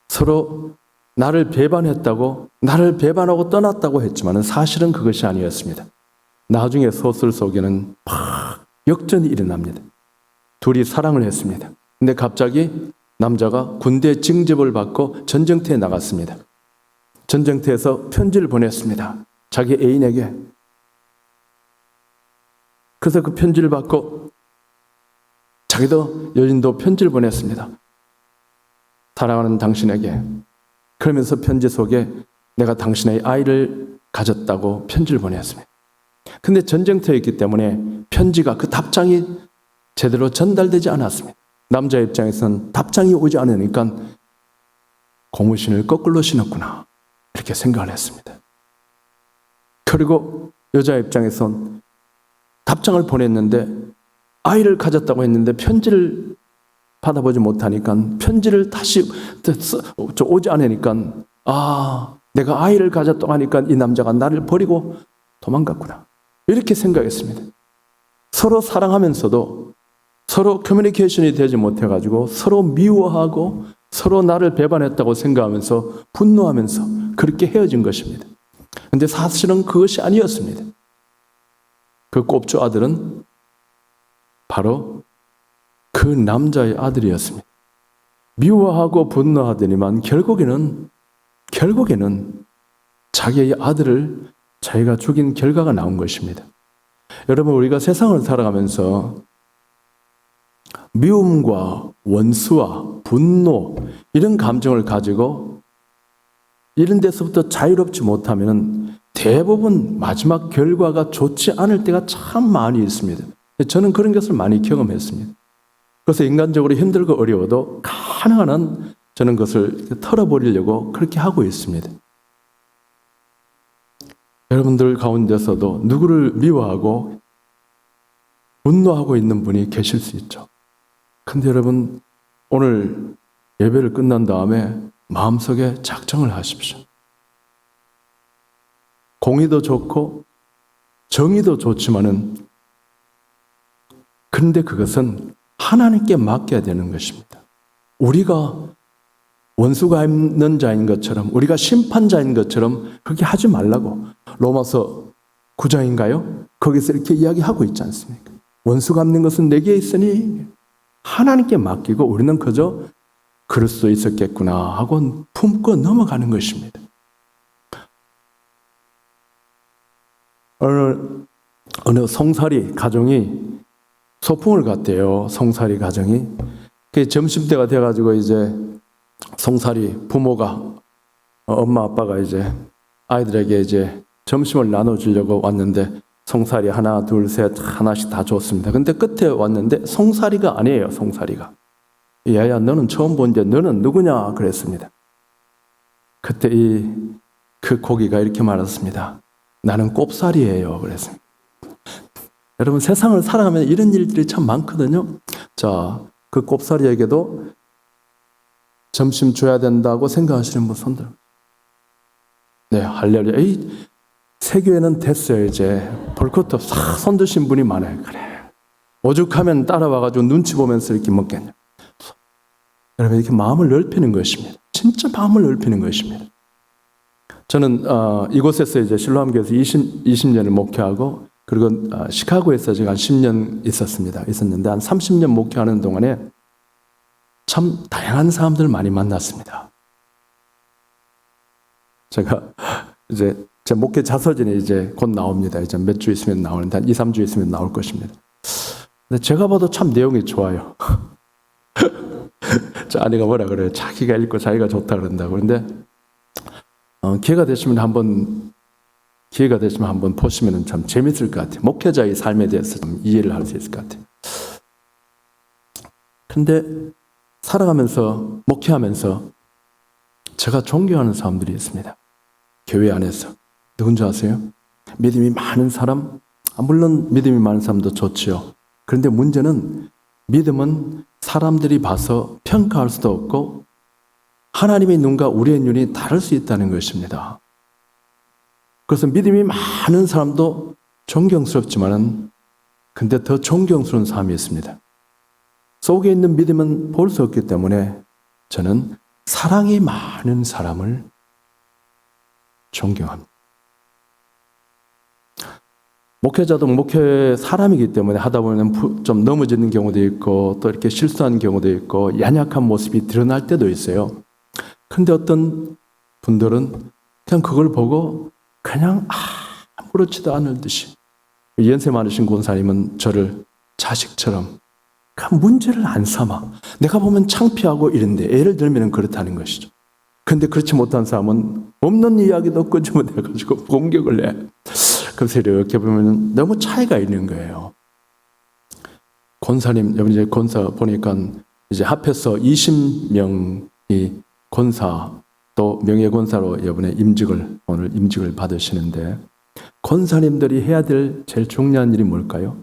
서로 나를 배반했다고, 나를 배반하고 떠났다고 했지만 사실은 그것이 아니었습니다. 나중에 소설 속에는 막 역전이 일어납니다. 둘이 사랑을 했습니다. 근데 갑자기 남자가 군대 징집을 받고 전쟁터에 나갔습니다. 전쟁터에서 편지를 보냈습니다. 자기 애인에게. 그래서 그 편지를 받고 자기도 여인도 편지를 보냈습니다. 사랑하는 당신에게. 그러면서 편지 속에 내가 당신의 아이를 가졌다고 편지를 보냈습니다. 근데 전쟁터에 있기 때문에 편지가 그 답장이 제대로 전달되지 않았습니다. 남자 입장에서는 답장이 오지 않으니까 고무신을 거꾸로 신었구나 이렇게 생각을 했습니다. 그리고 여자 입장에선 답장을 보냈는데 아이를 가졌다고 했는데 편지를 받아보지 못하니까 편지를 다시 오지 않으니까 내가 아이를 가졌다고 하니까 이 남자가 나를 버리고 도망갔구나 이렇게 생각했습니다. 서로 사랑하면서도 서로 커뮤니케이션이 되지 못해가지고 서로 미워하고 서로 나를 배반했다고 생각하면서 분노하면서 그렇게 헤어진 것입니다. 그런데 사실은 그것이 아니었습니다. 그 꼽주 아들은 바로 그 남자의 아들이었습니다. 미워하고 분노하더니만 결국에는 자기의 아들을 자기가 죽인 결과가 나온 것입니다. 여러분, 우리가 세상을 살아가면서 미움과 원수와 분노 이런 감정을 가지고 이런 데서부터 자유롭지 못하면 대부분 마지막 결과가 좋지 않을 때가 참 많이 있습니다. 저는 그런 것을 많이 경험했습니다. 그래서 인간적으로 힘들고 어려워도 가능한 한 저는 그것을 털어버리려고 그렇게 하고 있습니다. 여러분들 가운데서도 누구를 미워하고 분노하고 있는 분이 계실 수 있죠. 근데 여러분, 오늘 예배를 끝난 다음에 마음속에 작정을 하십시오. 공의도 좋고 정의도 좋지만은 그런데 그것은 하나님께 맡겨야 되는 것입니다. 우리가 원수가 있는 자인 것처럼 우리가 심판자인 것처럼 그렇게 하지 말라고 로마서 9장인가요? 거기서 이렇게 이야기하고 있지 않습니까? 원수 갚는 것은 내게 있으니 하나님께 맡기고 우리는 그저 그럴 수 있었겠구나 하고 품고 넘어가는 것입니다. 어느 송사리 가정이 소풍을 갔대요. 송사리 가정이. 점심때가 돼가지고 이제 송사리 부모가 엄마 아빠가 이제 아이들에게 이제 점심을 나눠주려고 왔는데 송사리 하나 둘 셋 하나씩 다 줬습니다. 근데 끝에 왔는데 송사리가 아니에요. 송사리가. 야야 너는 처음 본데 너는 누구냐 그랬습니다. 그때 그 고기가 이렇게 말했습니다. 나는 꼽사리예요 그랬습니다. 여러분, 세상을 살아가면 이런 일들이 참 많거든요. 자, 그 꼽사리에게도 점심 줘야 된다고 생각하시는 분 손들. 네, 할렐루야. 세교회는 됐어요. 이제 볼 것도 싹 손드신 분이 많아요. 그래. 오죽하면 따라와가지고 눈치 보면서 이렇게 먹겠냐. 여러분, 이렇게 마음을 넓히는 것입니다. 진짜 마음을 넓히는 것입니다. 저는 이곳에서 이제 실로암교회에서 20년을 목회하고 그리고 시카고에서 제가 한 10년 있었는데 한 30년 목회하는 동안에 참 다양한 사람들을 많이 만났습니다. 제가 이제 제 목회 자서전이 이제 곧 나옵니다. 이제 몇 주 있으면 나오는데 한 2, 3주 있으면 나올 것입니다. 근데 제가 봐도 참 내용이 좋아요. 저 아내가 뭐라 그래요? 자기가 읽고 자기가 좋다 그런다고. 그런데 기회가 되시면 한번 보시면 참 재밌을 것 같아요. 목회자의 삶에 대해서 좀 이해를 할 수 있을 것 같아요. 근데 살아가면서 목회하면서 제가 존경하는 사람들이 있습니다. 교회 안에서. 누군지 아세요? 믿음이 많은 사람, 물론 믿음이 많은 사람도 좋지요. 그런데 문제는 믿음은 사람들이 봐서 평가할 수도 없고 하나님의 눈과 우리의 눈이 다를 수 있다는 것입니다. 그래서 믿음이 많은 사람도 존경스럽지만은 근데 더 존경스러운 사람이 있습니다. 속에 있는 믿음은 볼 수 없기 때문에 저는 사랑이 많은 사람을 존경합니다. 목회자도 목회 사람이기 때문에 하다 보면 좀 넘어지는 경우도 있고 또 이렇게 실수한 경우도 있고 연약한 모습이 드러날 때도 있어요. 근데 어떤 분들은 그냥 그걸 보고 그냥 아무렇지도 않을 듯이, 연세 많으신 권사님은 저를 자식처럼 그 문제를 안 삼아. 내가 보면 창피하고 이런데 예를 들면 그렇다는 것이죠. 근데 그렇지 못한 사람은 없는 이야기도 끄집어내가지고 공격을 해. 그래서 이렇게 보면 너무 차이가 있는 거예요. 권사님, 이제 권사 보니까 이제 합해서 20명이 권사 또 명예권사로 이번에 오늘 임직을 받으시는데, 권사님들이 해야 될 제일 중요한 일이 뭘까요?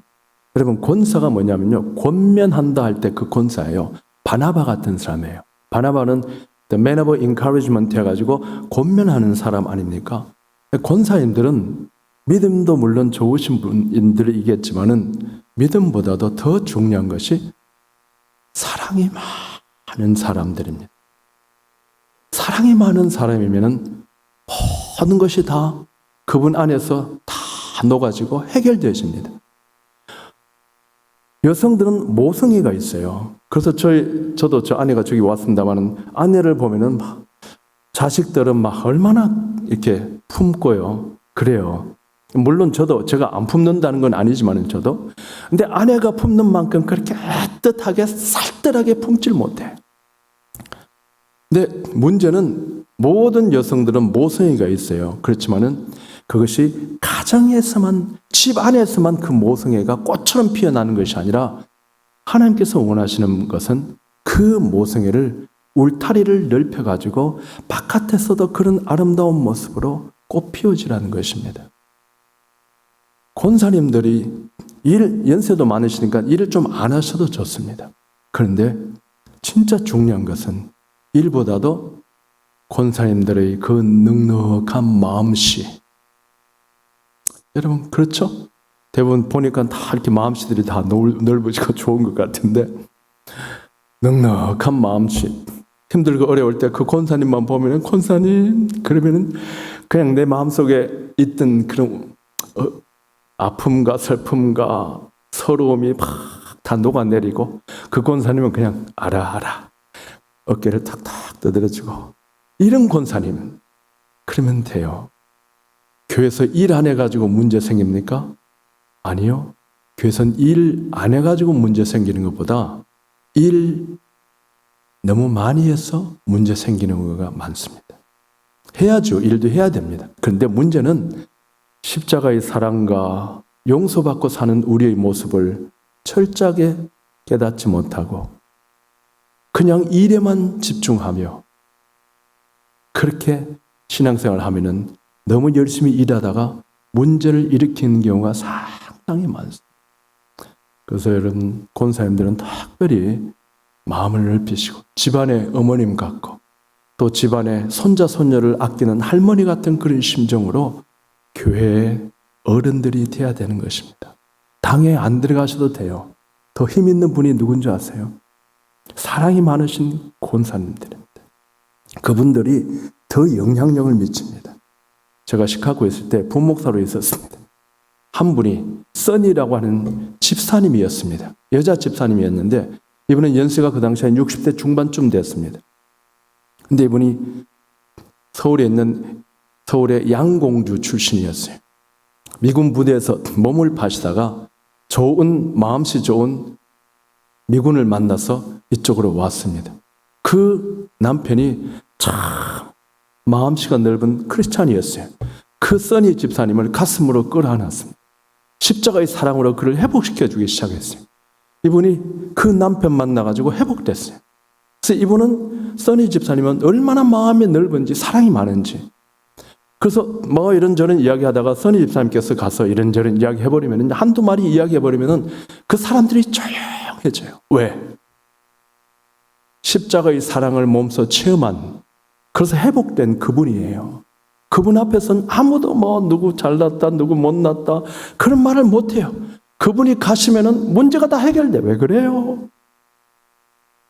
여러분, 권사가 뭐냐면요, 권면한다 할 때 그 권사예요. 바나바 같은 사람이에요. 바나바는 the man of encouragement 해가지고 권면하는 사람 아닙니까? 권사님들은 믿음도 물론 좋으신 분들이겠지만은 믿음보다도 더 중요한 것이 사랑이 많은 사람들입니다. 사랑이 많은 사람이면은 모든 것이 다 그분 안에서 다 녹아지고 해결되어집니다. 여성들은 모성애가 있어요. 그래서 저도 저 아내가 저기 왔습니다만은 아내를 보면은 막 자식들은 막 얼마나 이렇게 품고요. 그래요. 물론 제가 안 품는다는 건 아니지만은 저도. 근데 아내가 품는 만큼 그렇게 애틋하게 살뜰하게 품질 못해. 근데 문제는 모든 여성들은 모성애가 있어요. 그렇지만은 그것이 가정에서만, 집 안에서만 그 모성애가 꽃처럼 피어나는 것이 아니라 하나님께서 원하시는 것은 그 모성애를 울타리를 넓혀가지고 바깥에서도 그런 아름다운 모습으로 꽃 피워지라는 것입니다. 권사님들이 연세도 많으시니까 일을 좀 안 하셔도 좋습니다. 그런데 진짜 중요한 것은 일보다도 권사님들의 그 넉넉한 마음씨. 여러분, 그렇죠? 대부분 보니까 다 이렇게 마음씨들이 다 넓어지고 좋은 것 같은데, 넉넉한 마음씨. 힘들고 어려울 때 그 권사님만 보면은, 권사님, 그러면은 그냥 내 마음속에 있던 그런 아픔과 슬픔과 서러움이 막 다 녹아내리고, 그 권사님은 그냥 알아. 어깨를 탁탁 두드려주고, 이런 권사님, 그러면 돼요. 교회에서 일 안 해가지고 문제 생깁니까? 아니요. 교회에서는 일 안 해가지고 문제 생기는 것보다 일 너무 많이 해서 문제 생기는 거가 많습니다. 해야죠. 일도 해야 됩니다. 그런데 문제는 십자가의 사랑과 용서받고 사는 우리의 모습을 철저하게 깨닫지 못하고 그냥 일에만 집중하며 그렇게 신앙생활을 하면은 너무 열심히 일하다가 문제를 일으키는 경우가 상당히 많습니다. 그래서 여러분, 권사님들은 특별히 마음을 넓히시고 집안의 어머님 같고 또 집안의 손자 손녀를 아끼는 할머니 같은 그런 심정으로 교회의 어른들이 돼야 되는 것입니다. 당에 안 들어가셔도 돼요. 더 힘 있는 분이 누군지 아세요? 사랑이 많으신 권사님들입니다. 그분들이 더 영향력을 미칩니다. 제가 시카고에 있을 때 부목사로 있었습니다. 한 분이 써니라고 하는 집사님이었습니다. 여자 집사님이었는데 이분은 연세가 그 당시에 60대 중반쯤 됐습니다. 근데 이분이 서울에 있는 서울의 양공주 출신이었어요. 미군 부대에서 몸을 파시다가 마음씨 좋은 미군을 만나서 이쪽으로 왔습니다. 그 남편이 참 마음씨가 넓은 크리스찬이었어요. 그 써니 집사님을 가슴으로 끌어안았습니다. 십자가의 사랑으로 그를 회복시켜주기 시작했어요. 이분이 그 남편 만나가지고 회복됐어요. 그래서 이분은 써니 집사님은 얼마나 마음이 넓은지 사랑이 많은지. 그래서 뭐 이런저런 이야기하다가 써니 집사님께서 가서 이런저런 이야기 해버리면 한두 마리 이야기 해버리면 그 사람들이 조용해져요. 왜? 십자가의 사랑을 몸소 체험한, 그래서 회복된 그분이에요. 그분 앞에서는 아무도 누구 잘났다 누구 못났다 그런 말을 못해요. 그분이 가시면은 문제가 다 해결돼. 왜 그래요?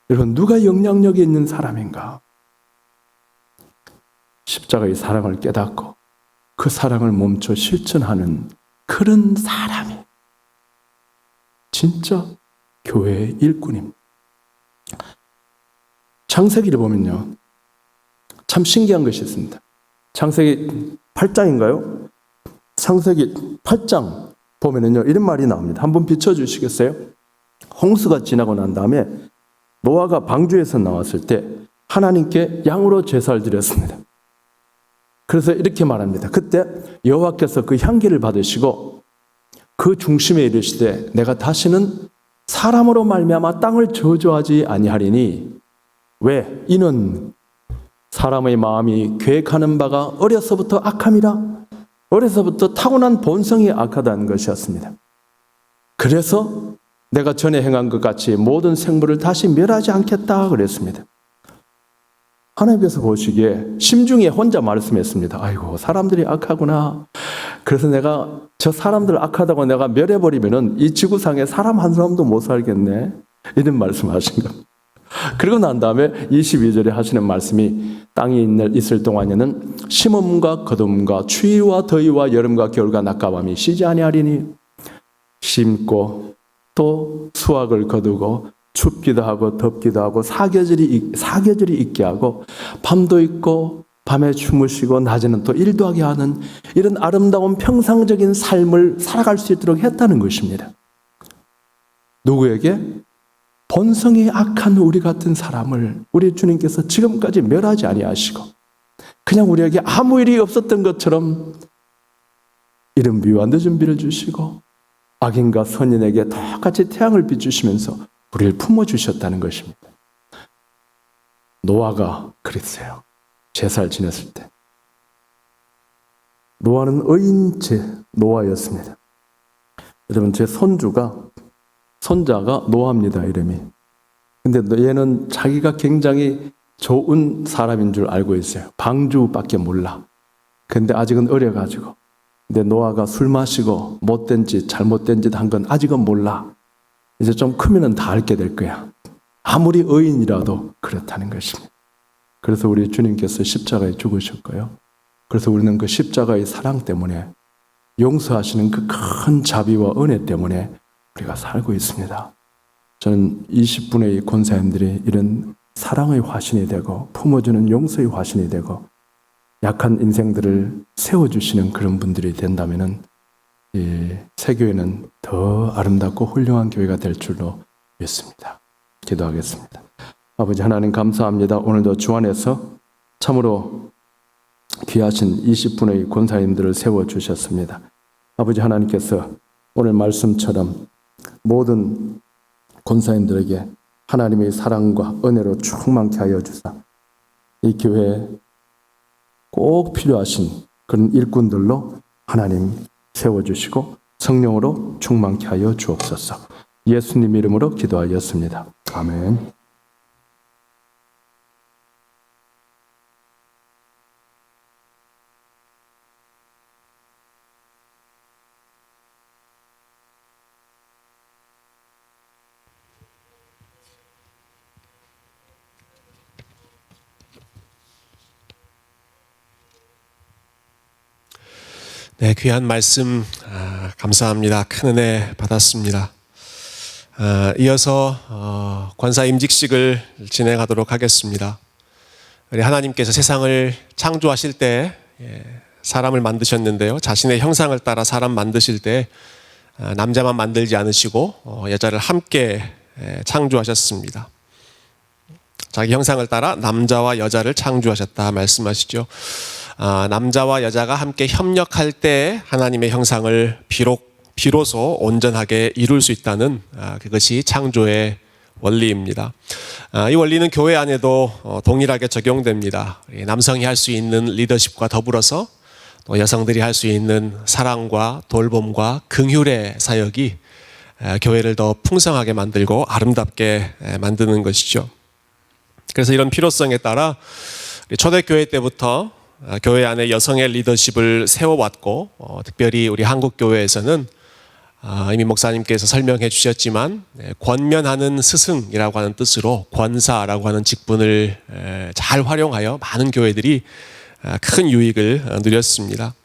여러분, 누가 영향력이 있는 사람인가? 십자가의 사랑을 깨닫고 그 사랑을 몸소 실천하는 그런 사람이 진짜 교회의 일꾼입니다. 창세기를 보면요, 참 신기한 것이 있습니다. 창세기 8장인가요? 창세기 8장 보면은요, 이런 말이 나옵니다. 한번 비춰주시겠어요? 홍수가 지나고 난 다음에 노아가 방주에서 나왔을 때 하나님께 양으로 제사를 드렸습니다. 그래서 이렇게 말합니다. 그때 여호와께서 그 향기를 받으시고 그 중심에 이르시되 내가 다시는 사람으로 말미암아 땅을 저주하지 아니하리니 왜? 이는 사람의 마음이 계획하는 바가 어려서부터 악함이라. 어려서부터 타고난 본성이 악하다는 것이었습니다. 그래서 내가 전에 행한 것 같이 모든 생물을 다시 멸하지 않겠다 그랬습니다. 하나님께서 보시기에 심중에 혼자 말씀했습니다. 아이고, 사람들이 악하구나. 그래서 내가 저 사람들 악하다고 내가 멸해버리면은 이 지구상에 사람 한 사람도 못 살겠네. 이런 말씀하신 겁니다. 그러고 난 다음에 22절에 하시는 말씀이 땅이 있을 동안에는 심음과 거둠과 추위와 더위와 여름과 겨울과 낮과 밤이 쉬지 아니하리니 심고 또 수확을 거두고 춥기도 하고 덥기도 하고 사계절이 있게 하고 밤도 있고 밤에 주무시고 낮에는 또 일도 하게 하는 이런 아름다운 평상적인 삶을 살아갈 수 있도록 했다는 것입니다. 누구에게? 본성이 악한 우리 같은 사람을 우리 주님께서 지금까지 멸하지 아니하시고 그냥 우리에게 아무 일이 없었던 것처럼 이른 비와 늦은 비를 주시고 악인과 선인에게 똑같이 태양을 비추시면서 우리를 품어주셨다는 것입니다. 노아가 그랬어요. 제사를 지냈을 때. 노아는 의인제 노아였습니다. 여러분, 제 손자가 노아입니다, 이름이. 근데 얘는 자기가 굉장히 좋은 사람인 줄 알고 있어요. 방주밖에 몰라. 근데 아직은 어려가지고. 근데 노아가 술 마시고 못된 짓, 잘못된 짓 한 건 아직은 몰라. 이제 좀 크면은 다 알게 될 거야. 아무리 의인이라도 그렇다는 것입니다. 그래서 우리 주님께서 십자가에 죽으셨고요. 그래서 우리는 그 십자가의 사랑 때문에 용서하시는 그 큰 자비와 은혜 때문에 우리가 살고 있습니다. 저는 20분의 권사님들이 이런 사랑의 화신이 되고 품어주는 용서의 화신이 되고 약한 인생들을 세워주시는 그런 분들이 된다면 이 새교회는 더 아름답고 훌륭한 교회가 될 줄로 믿습니다. 기도하겠습니다. 아버지 하나님 감사합니다. 오늘도 주 안에서 참으로 귀하신 20분의 권사님들을 세워주셨습니다. 아버지 하나님께서 오늘 말씀처럼 모든 권사님들에게 하나님의 사랑과 은혜로 충만케 하여 주사 이 교회에 꼭 필요하신 그런 일꾼들로 하나님 세워주시고 성령으로 충만케 하여 주옵소서. 예수님 이름으로 기도하였습니다. 아멘.
네, 귀한 말씀 감사합니다. 큰 은혜 받았습니다. 이어서 권사 임직식을 진행하도록 하겠습니다. 우리 하나님께서 세상을 창조하실 때 사람을 만드셨는데요. 자신의 형상을 따라 사람 만드실 때 남자만 만들지 않으시고 여자를 함께 창조하셨습니다. 자기 형상을 따라 남자와 여자를 창조하셨다 말씀하시죠. 남자와 여자가 함께 협력할 때 하나님의 형상을 비로소 온전하게 이룰 수 있다는 그것이 창조의 원리입니다. 이 원리는 교회 안에도 동일하게 적용됩니다. 남성이 할 수 있는 리더십과 더불어서 또 여성들이 할 수 있는 사랑과 돌봄과 긍휼의 사역이 교회를 더 풍성하게 만들고 아름답게 만드는 것이죠. 그래서 이런 필요성에 따라 초대교회 때부터 교회 안에 여성의 리더십을 세워왔고 특별히 우리 한국교회에서는 이미 목사님께서 설명해 주셨지만 권면하는 스승이라고 하는 뜻으로 권사라고 하는 직분을 잘 활용하여 많은 교회들이 큰 유익을 누렸습니다.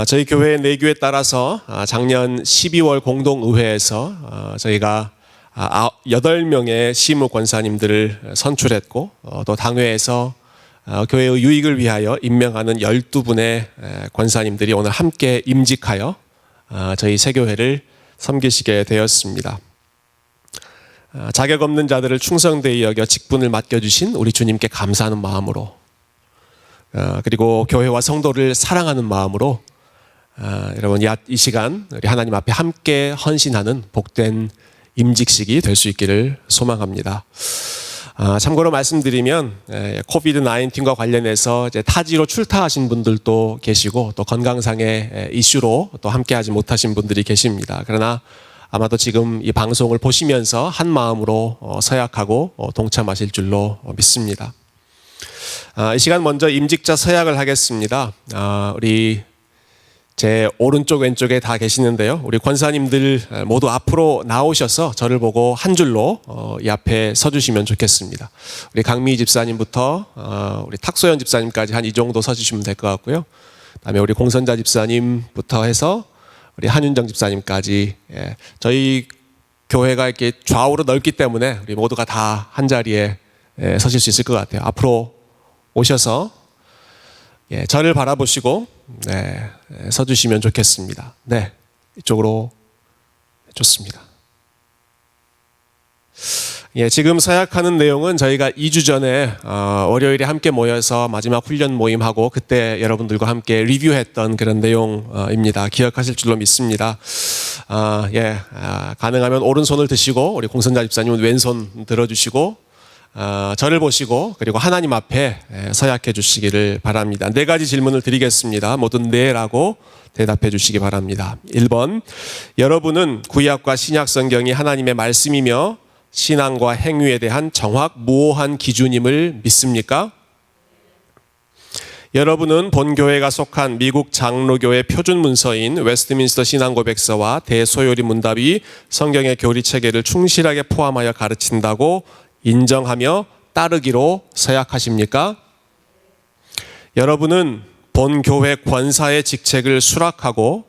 저희 교회 내규에 따라서 작년 12월 공동의회에서 저희가 8명의 시무 권사님들을 선출했고 또 당회에서 교회의 유익을 위하여 임명하는 12분의 권사님들이 오늘 함께 임직하여 저희 새교회를 섬기시게 되었습니다. 자격 없는 자들을 충성되이 여겨 직분을 맡겨주신 우리 주님께 감사하는 마음으로 그리고 교회와 성도를 사랑하는 마음으로 여러분 이 시간 우리 하나님 앞에 함께 헌신하는 복된 임직식이 될 수 있기를 소망합니다. 참고로 말씀드리면 코비드 19과 관련해서 이제 타지로 출타하신 분들도 계시고 또 건강상의 이슈로 또 함께하지 못하신 분들이 계십니다. 그러나 아마도 지금 이 방송을 보시면서 한 마음으로 서약하고 동참하실 줄로 믿습니다. 이 시간 먼저 임직자 서약을 하겠습니다. 우리 제 오른쪽 왼쪽에 다 계시는데요. 우리 권사님들 모두 앞으로 나오셔서 저를 보고 한 줄로 이 앞에 서주시면 좋겠습니다. 우리 강미 집사님부터 우리 탁소연 집사님까지 한 이 정도 서주시면 될 것 같고요. 그다음에 우리 공선자 집사님부터 해서 우리 한윤정 집사님까지 저희 교회가 이렇게 좌우로 넓기 때문에 우리 모두가 다 한 자리에 서실 수 있을 것 같아요. 앞으로 오셔서 저를 바라보시고 서주시면 좋겠습니다. 네, 이쪽으로 좋습니다. 지금 서약하는 내용은 저희가 2주 전에 월요일에 함께 모여서 마지막 훈련 모임하고 그때 여러분들과 함께 리뷰했던 그런 내용입니다. 기억하실 줄로 믿습니다. 가능하면 오른손을 드시고 우리 공선자 집사님은 왼손 들어주시고 저를 보시고 그리고 하나님 앞에 서약해 주시기를 바랍니다. 4가지 질문을 드리겠습니다. 모두 네라고 대답해 주시기 바랍니다. 1번, 여러분은 구약과 신약 성경이 하나님의 말씀이며 신앙과 행위에 대한 정확무오한 기준임을 믿습니까? 여러분은 본교회가 속한 미국 장로교의 표준 문서인 웨스트민스터 신앙고백서와 대소요리 문답이 성경의 교리 체계를 충실하게 포함하여 가르친다고 인정하며 따르기로 서약하십니까? 여러분은 본교회 권사의 직책을 수락하고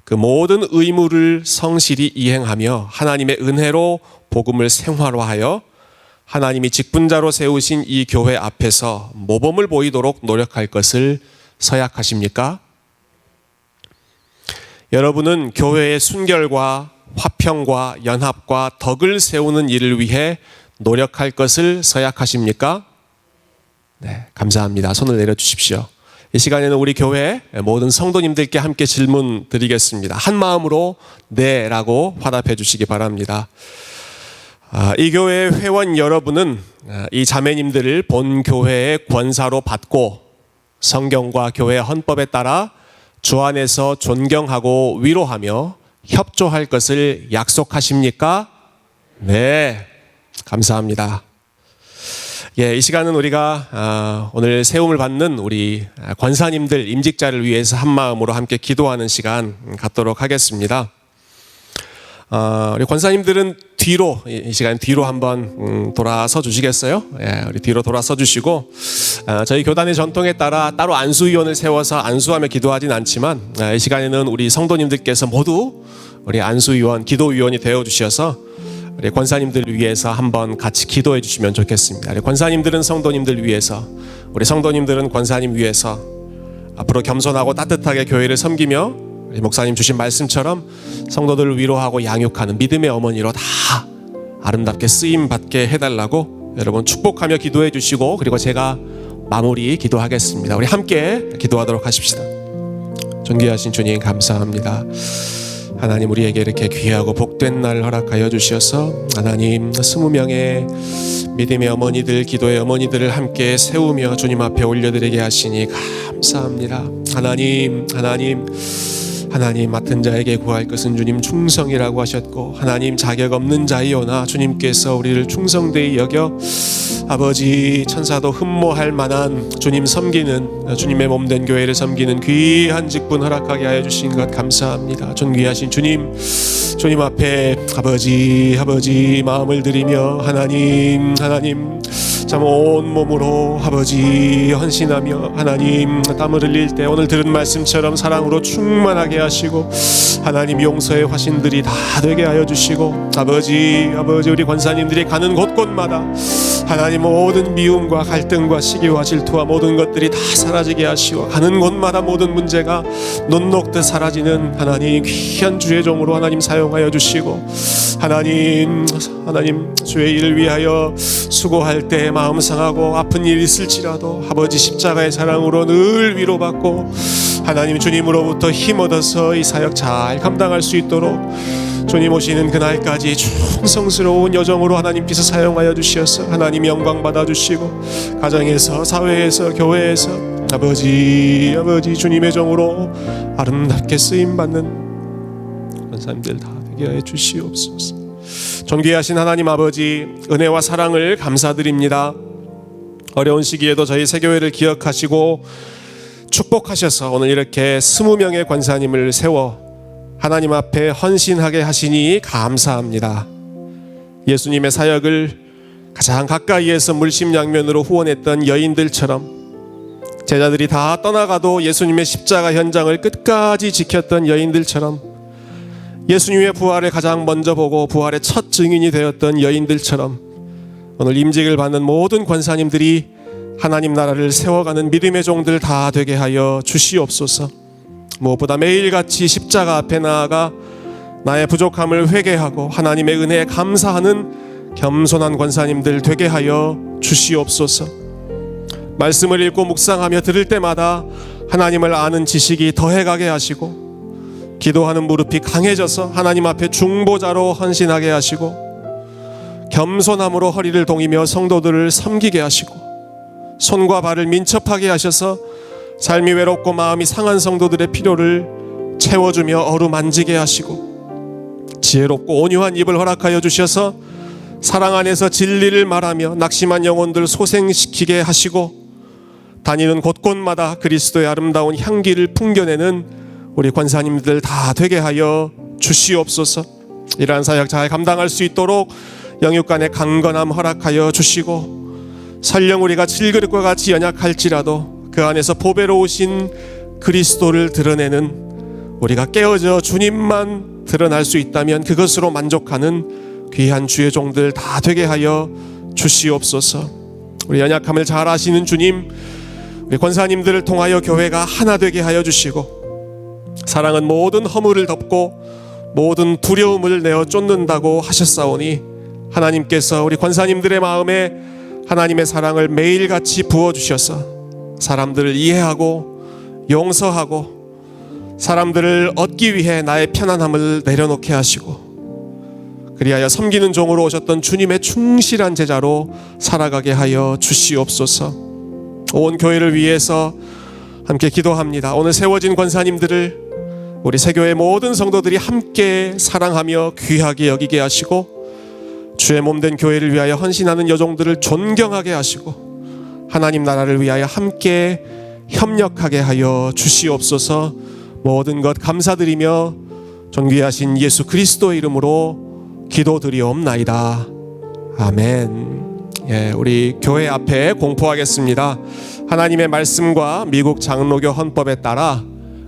그 모든 의무를 성실히 이행하며 하나님의 은혜로 복음을 생활화하여 하나님이 직분자로 세우신 이 교회 앞에서 모범을 보이도록 노력할 것을 서약하십니까? 여러분은 교회의 순결과 화평과 연합과 덕을 세우는 일을 위해 노력할 것을 서약하십니까? 네, 감사합니다. 손을 내려주십시오. 이 시간에는 우리 교회 모든 성도님들께 함께 질문 드리겠습니다. 한 마음으로 네라고 화답해 주시기 바랍니다. 이 교회의 회원 여러분은 이 자매님들을 본 교회의 권사로 받고 성경과 교회 헌법에 따라 주 안에서 존경하고 위로하며 협조할 것을 약속하십니까? 네. 감사합니다. 이 시간은 우리가 오늘 세움을 받는 우리 권사님들, 임직자를 위해서 한 마음으로 함께 기도하는 시간 갖도록 하겠습니다. 우리 권사님들은 뒤로, 이 시간 뒤로 한번 돌아서 주시겠어요? 우리 뒤로 돌아서 주시고 저희 교단의 전통에 따라 따로 안수위원을 세워서 안수하며 기도하진 않지만 이 시간에는 우리 성도님들께서 모두 우리 안수위원, 기도위원이 되어 주셔서 우리 권사님들 위해서 한번 같이 기도해 주시면 좋겠습니다. 우리 권사님들은 성도님들 위해서, 우리 성도님들은 권사님 위해서 앞으로 겸손하고 따뜻하게 교회를 섬기며 우리 목사님 주신 말씀처럼 성도들을 위로하고 양육하는 믿음의 어머니로 다 아름답게 쓰임 받게 해달라고 여러분 축복하며 기도해 주시고 그리고 제가 마무리 기도하겠습니다. 우리 함께 기도하도록 하십시다. 존귀하신 주님 감사합니다. 하나님 우리에게 이렇게 귀하고 복된 날 허락하여 주셔서 하나님 20명의 믿음의 어머니들, 기도의 어머니들을 함께 세우며 주님 앞에 올려드리게 하시니 감사합니다. 하나님 맡은 자에게 구할 것은 주님 충성이라고 하셨고 하나님 자격 없는 자이오나 주님께서 우리를 충성되이 여겨 아버지 천사도 흠모할 만한 주님 섬기는 주님의 몸된 교회를 섬기는 귀한 직분 허락하게 하여 주신 것 감사합니다. 존귀하신 주님 앞에 아버지 마음을 드리며 하나님 참 온몸으로 아버지 헌신하며 하나님 땀을 흘릴 때 오늘 들은 말씀처럼 사랑으로 충만하게 하시고 하나님 용서의 화신들이 다 되게 하여 주시고 아버지 우리 권사님들이 가는 곳곳마다 하나님 모든 미움과 갈등과 시기와 질투와 모든 것들이 다 사라지게 하시고 가는 곳마다 모든 문제가 눈 녹듯 사라지는 하나님 귀한 주의 종으로 하나님 사용하여 주시고 하나님 주의 일을 위하여 수고할 때 마음 상하고 아픈 일이 있을지라도 아버지 십자가의 사랑으로 늘 위로받고 하나님 주님으로부터 힘 얻어서 이 사역 잘 감당할 수 있도록 주님 오시는 그날까지 충성스러운 여정으로 하나님께서 사용하여 주셔서 하나님 영광 받아주시고 가정에서 사회에서 교회에서 아버지 주님의 종으로 아름답게 쓰임받는 권사님들 다 되게 해 주시옵소서. 존귀하신 하나님 아버지 은혜와 사랑을 감사드립니다. 어려운 시기에도 저희 새교회를 기억하시고 축복하셔서 오늘 이렇게 20명의 권사님을 세워 하나님 앞에 헌신하게 하시니 감사합니다. 예수님의 사역을 가장 가까이에서 물심양면으로 후원했던 여인들처럼 제자들이 다 떠나가도 예수님의 십자가 현장을 끝까지 지켰던 여인들처럼 예수님의 부활을 가장 먼저 보고 부활의 첫 증인이 되었던 여인들처럼 오늘 임직을 받는 모든 권사님들이 하나님 나라를 세워가는 믿음의 종들 다 되게 하여 주시옵소서. 무엇보다 매일같이 십자가 앞에 나아가 나의 부족함을 회개하고 하나님의 은혜에 감사하는 겸손한 권사님들 되게 하여 주시옵소서. 말씀을 읽고 묵상하며 들을 때마다 하나님을 아는 지식이 더해가게 하시고 기도하는 무릎이 강해져서 하나님 앞에 중보자로 헌신하게 하시고 겸손함으로 허리를 동이며 성도들을 섬기게 하시고 손과 발을 민첩하게 하셔서 삶이 외롭고 마음이 상한 성도들의 필요를 채워주며 어루만지게 하시고 지혜롭고 온유한 입을 허락하여 주셔서 사랑 안에서 진리를 말하며 낙심한 영혼들 소생시키게 하시고 다니는 곳곳마다 그리스도의 아름다운 향기를 풍겨내는 우리 권사님들 다 되게 하여 주시옵소서. 이러한 사역 잘 감당할 수 있도록 영육간의 강건함 허락하여 주시고 설령 우리가 질그릇과 같이 연약할지라도 그 안에서 보배로우신 그리스도를 드러내는 우리가 깨어져 주님만 드러날 수 있다면 그것으로 만족하는 귀한 주의 종들 다 되게 하여 주시옵소서. 우리 연약함을 잘 아시는 주님, 우리 권사님들을 통하여 교회가 하나 되게 하여 주시고 사랑은 모든 허물을 덮고 모든 두려움을 내어 쫓는다고 하셨사오니 하나님께서 우리 권사님들의 마음에 하나님의 사랑을 매일같이 부어주셔서 사람들을 이해하고 용서하고 사람들을 얻기 위해 나의 편안함을 내려놓게 하시고 그리하여 섬기는 종으로 오셨던 주님의 충실한 제자로 살아가게 하여 주시옵소서. 온 교회를 위해서 함께 기도합니다. 오늘 세워진 권사님들을 우리 새교회 모든 성도들이 함께 사랑하며 귀하게 여기게 하시고 주의 몸된 교회를 위하여 헌신하는 여종들을 존경하게 하시고 하나님 나라를 위하여 함께 협력하게 하여 주시옵소서. 모든 것 감사드리며 존귀하신 예수 그리스도의 이름으로 기도드리옵나이다. 아멘. 우리 교회 앞에 공포하겠습니다. 하나님의 말씀과 미국 장로교 헌법에 따라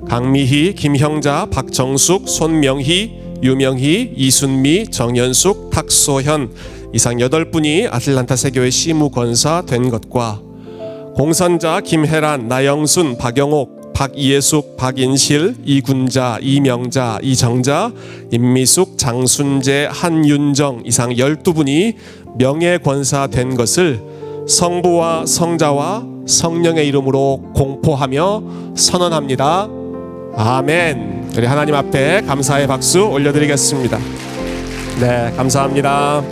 강미희, 김형자, 박정숙, 손명희, 유명희, 이순미, 정연숙, 탁소현 이상 8분이 아틀란타 세교회 시무권사 된 것과 공선자 김혜란, 나영순, 박영옥, 박이예숙, 박인실, 이군자, 이명자, 이정자, 임미숙, 장순재, 한윤정 이상 12분이 명예권사 된 것을 성부와 성자와 성령의 이름으로 공포하며 선언합니다. 아멘. 우리 하나님 앞에 감사의 박수 올려드리겠습니다. 네, 감사합니다.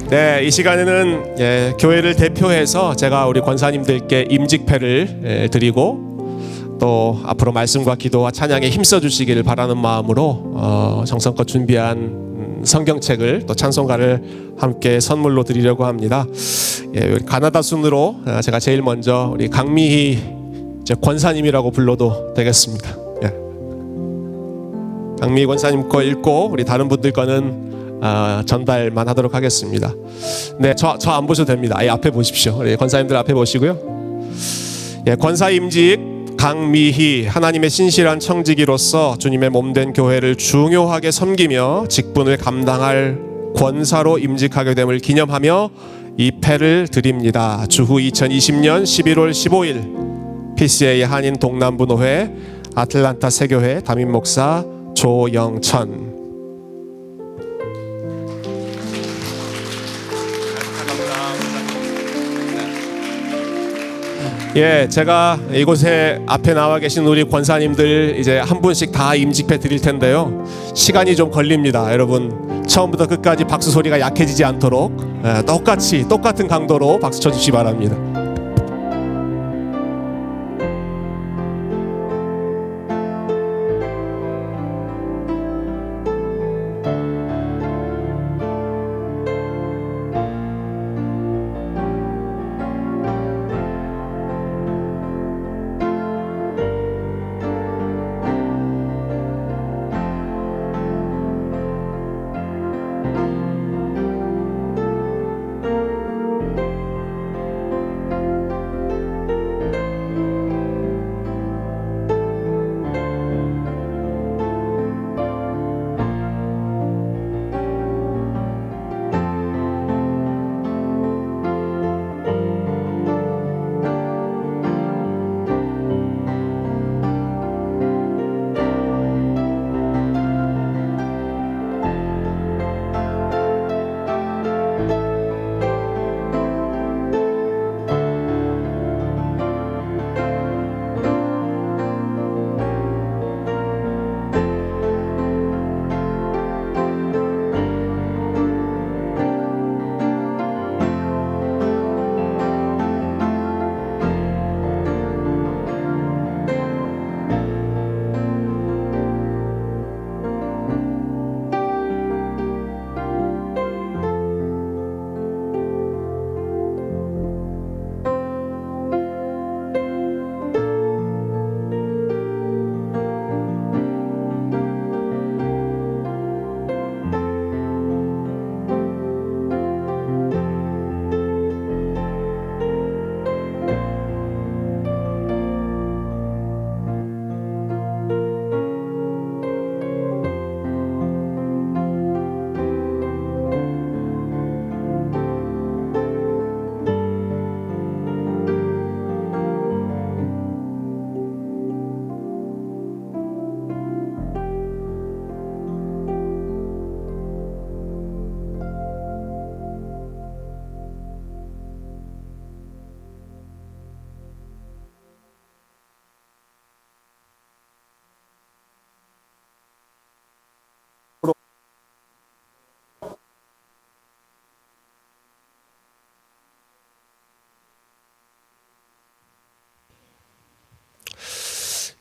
네, 이 시간에는 교회를 대표해서 제가 우리 권사님들께 임직패를 드리고 또 앞으로 말씀과 기도와 찬양에 힘써 주시기를 바라는 마음으로 정성껏 준비한 성경책을 또 찬송가를 함께 선물로 드리려고 합니다. 가나다 순으로 제가 제일 먼저 우리 강미희 권사님이라고 불러도 되겠습니다. 강미희 권사님 거 읽고 우리 다른 분들 거는 전달만 하도록 하겠습니다. 네, 저 안 보셔도 됩니다. 아예 앞에 보십시오. 우리 권사님들 앞에 보시고요. 예, 권사임직 강미희, 하나님의 신실한 청지기로서 주님의 몸된 교회를 중요하게 섬기며 직분을 감당할 권사로 임직하게 됨을 기념하며 이 패를 드립니다. 주후 2020년 11월 15일 PCA 한인 동남부 노회 아틀란타 세교회 담임 목사 조영천. 예, 제가 이곳에 앞에 나와 계신 우리 권사님들 이제 한 분씩 다 임직패 드릴 텐데요. 시간이 좀 걸립니다. 여러분 처음부터 끝까지 박수 소리가 약해지지 않도록 똑같은 강도로 박수 쳐주시기 바랍니다.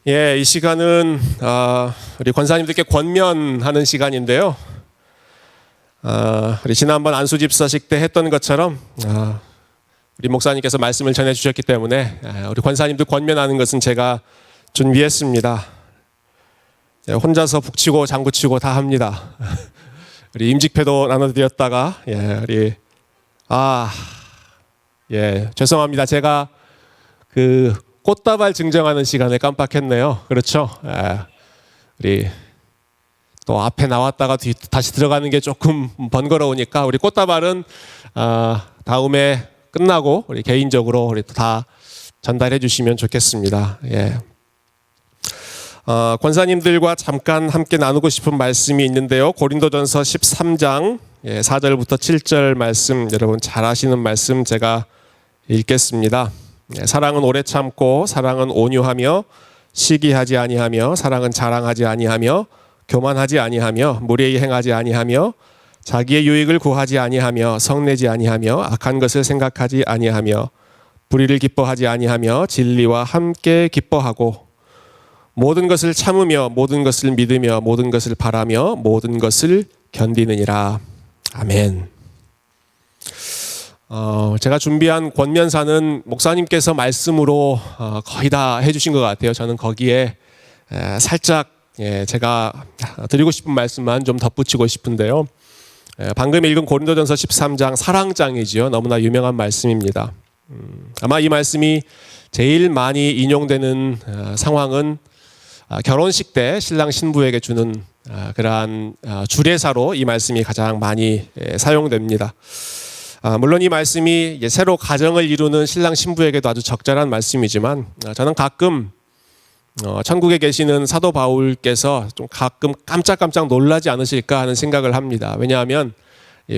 예, 이 시간은 우리 권사님들께 권면하는 시간인데요. 우리 지난번 안수집사식 때 했던 것처럼 우리 목사님께서 말씀을 전해주셨기 때문에 우리 권사님들 권면하는 것은 제가 준비했습니다. 혼자서 북치고 장구치고 다 합니다. 우리 임직패도 나눠드렸다가 우리 죄송합니다. 제가 그 꽃다발 증정하는 시간에 깜빡했네요. 그렇죠? 우리 또 앞에 나왔다가 다시 들어가는 게 조금 번거로우니까 우리 꽃다발은 다음에 끝나고 우리 개인적으로 우리 다 전달해 주시면 좋겠습니다. 권사님들과 잠깐 함께 나누고 싶은 말씀이 있는데요. 고린도전서 13장 4절부터 7절 말씀, 여러분 잘 아시는 말씀 제가 읽겠습니다. 사랑은 오래 참고, 사랑은 온유하며, 시기하지 아니하며, 사랑은 자랑하지 아니하며, 교만하지 아니하며, 무례히 행하지 아니하며, 자기의 유익을 구하지 아니하며, 성내지 아니하며, 악한 것을 생각하지 아니하며, 불의를 기뻐하지 아니하며, 진리와 함께 기뻐하고, 모든 것을 참으며, 모든 것을 믿으며, 모든 것을 바라며, 모든 것을 견디느니라. 아멘. 제가 준비한 권면사는 목사님께서 말씀으로 거의 다 해주신 것 같아요. 저는 거기에 살짝 제가 드리고 싶은 말씀만 좀 덧붙이고 싶은데요. 방금 읽은 고린도전서 13장 사랑장이지요. 너무나 유명한 말씀입니다. 아마 이 말씀이 제일 많이 인용되는 상황은 결혼식 때 신랑 신부에게 주는 그러한 주례사로 이 말씀이 가장 많이 사용됩니다. 물론 이 말씀이 새로 가정을 이루는 신랑 신부에게도 아주 적절한 말씀이지만 저는 가끔 천국에 계시는 사도 바울께서 좀 가끔 깜짝깜짝 놀라지 않으실까 하는 생각을 합니다. 왜냐하면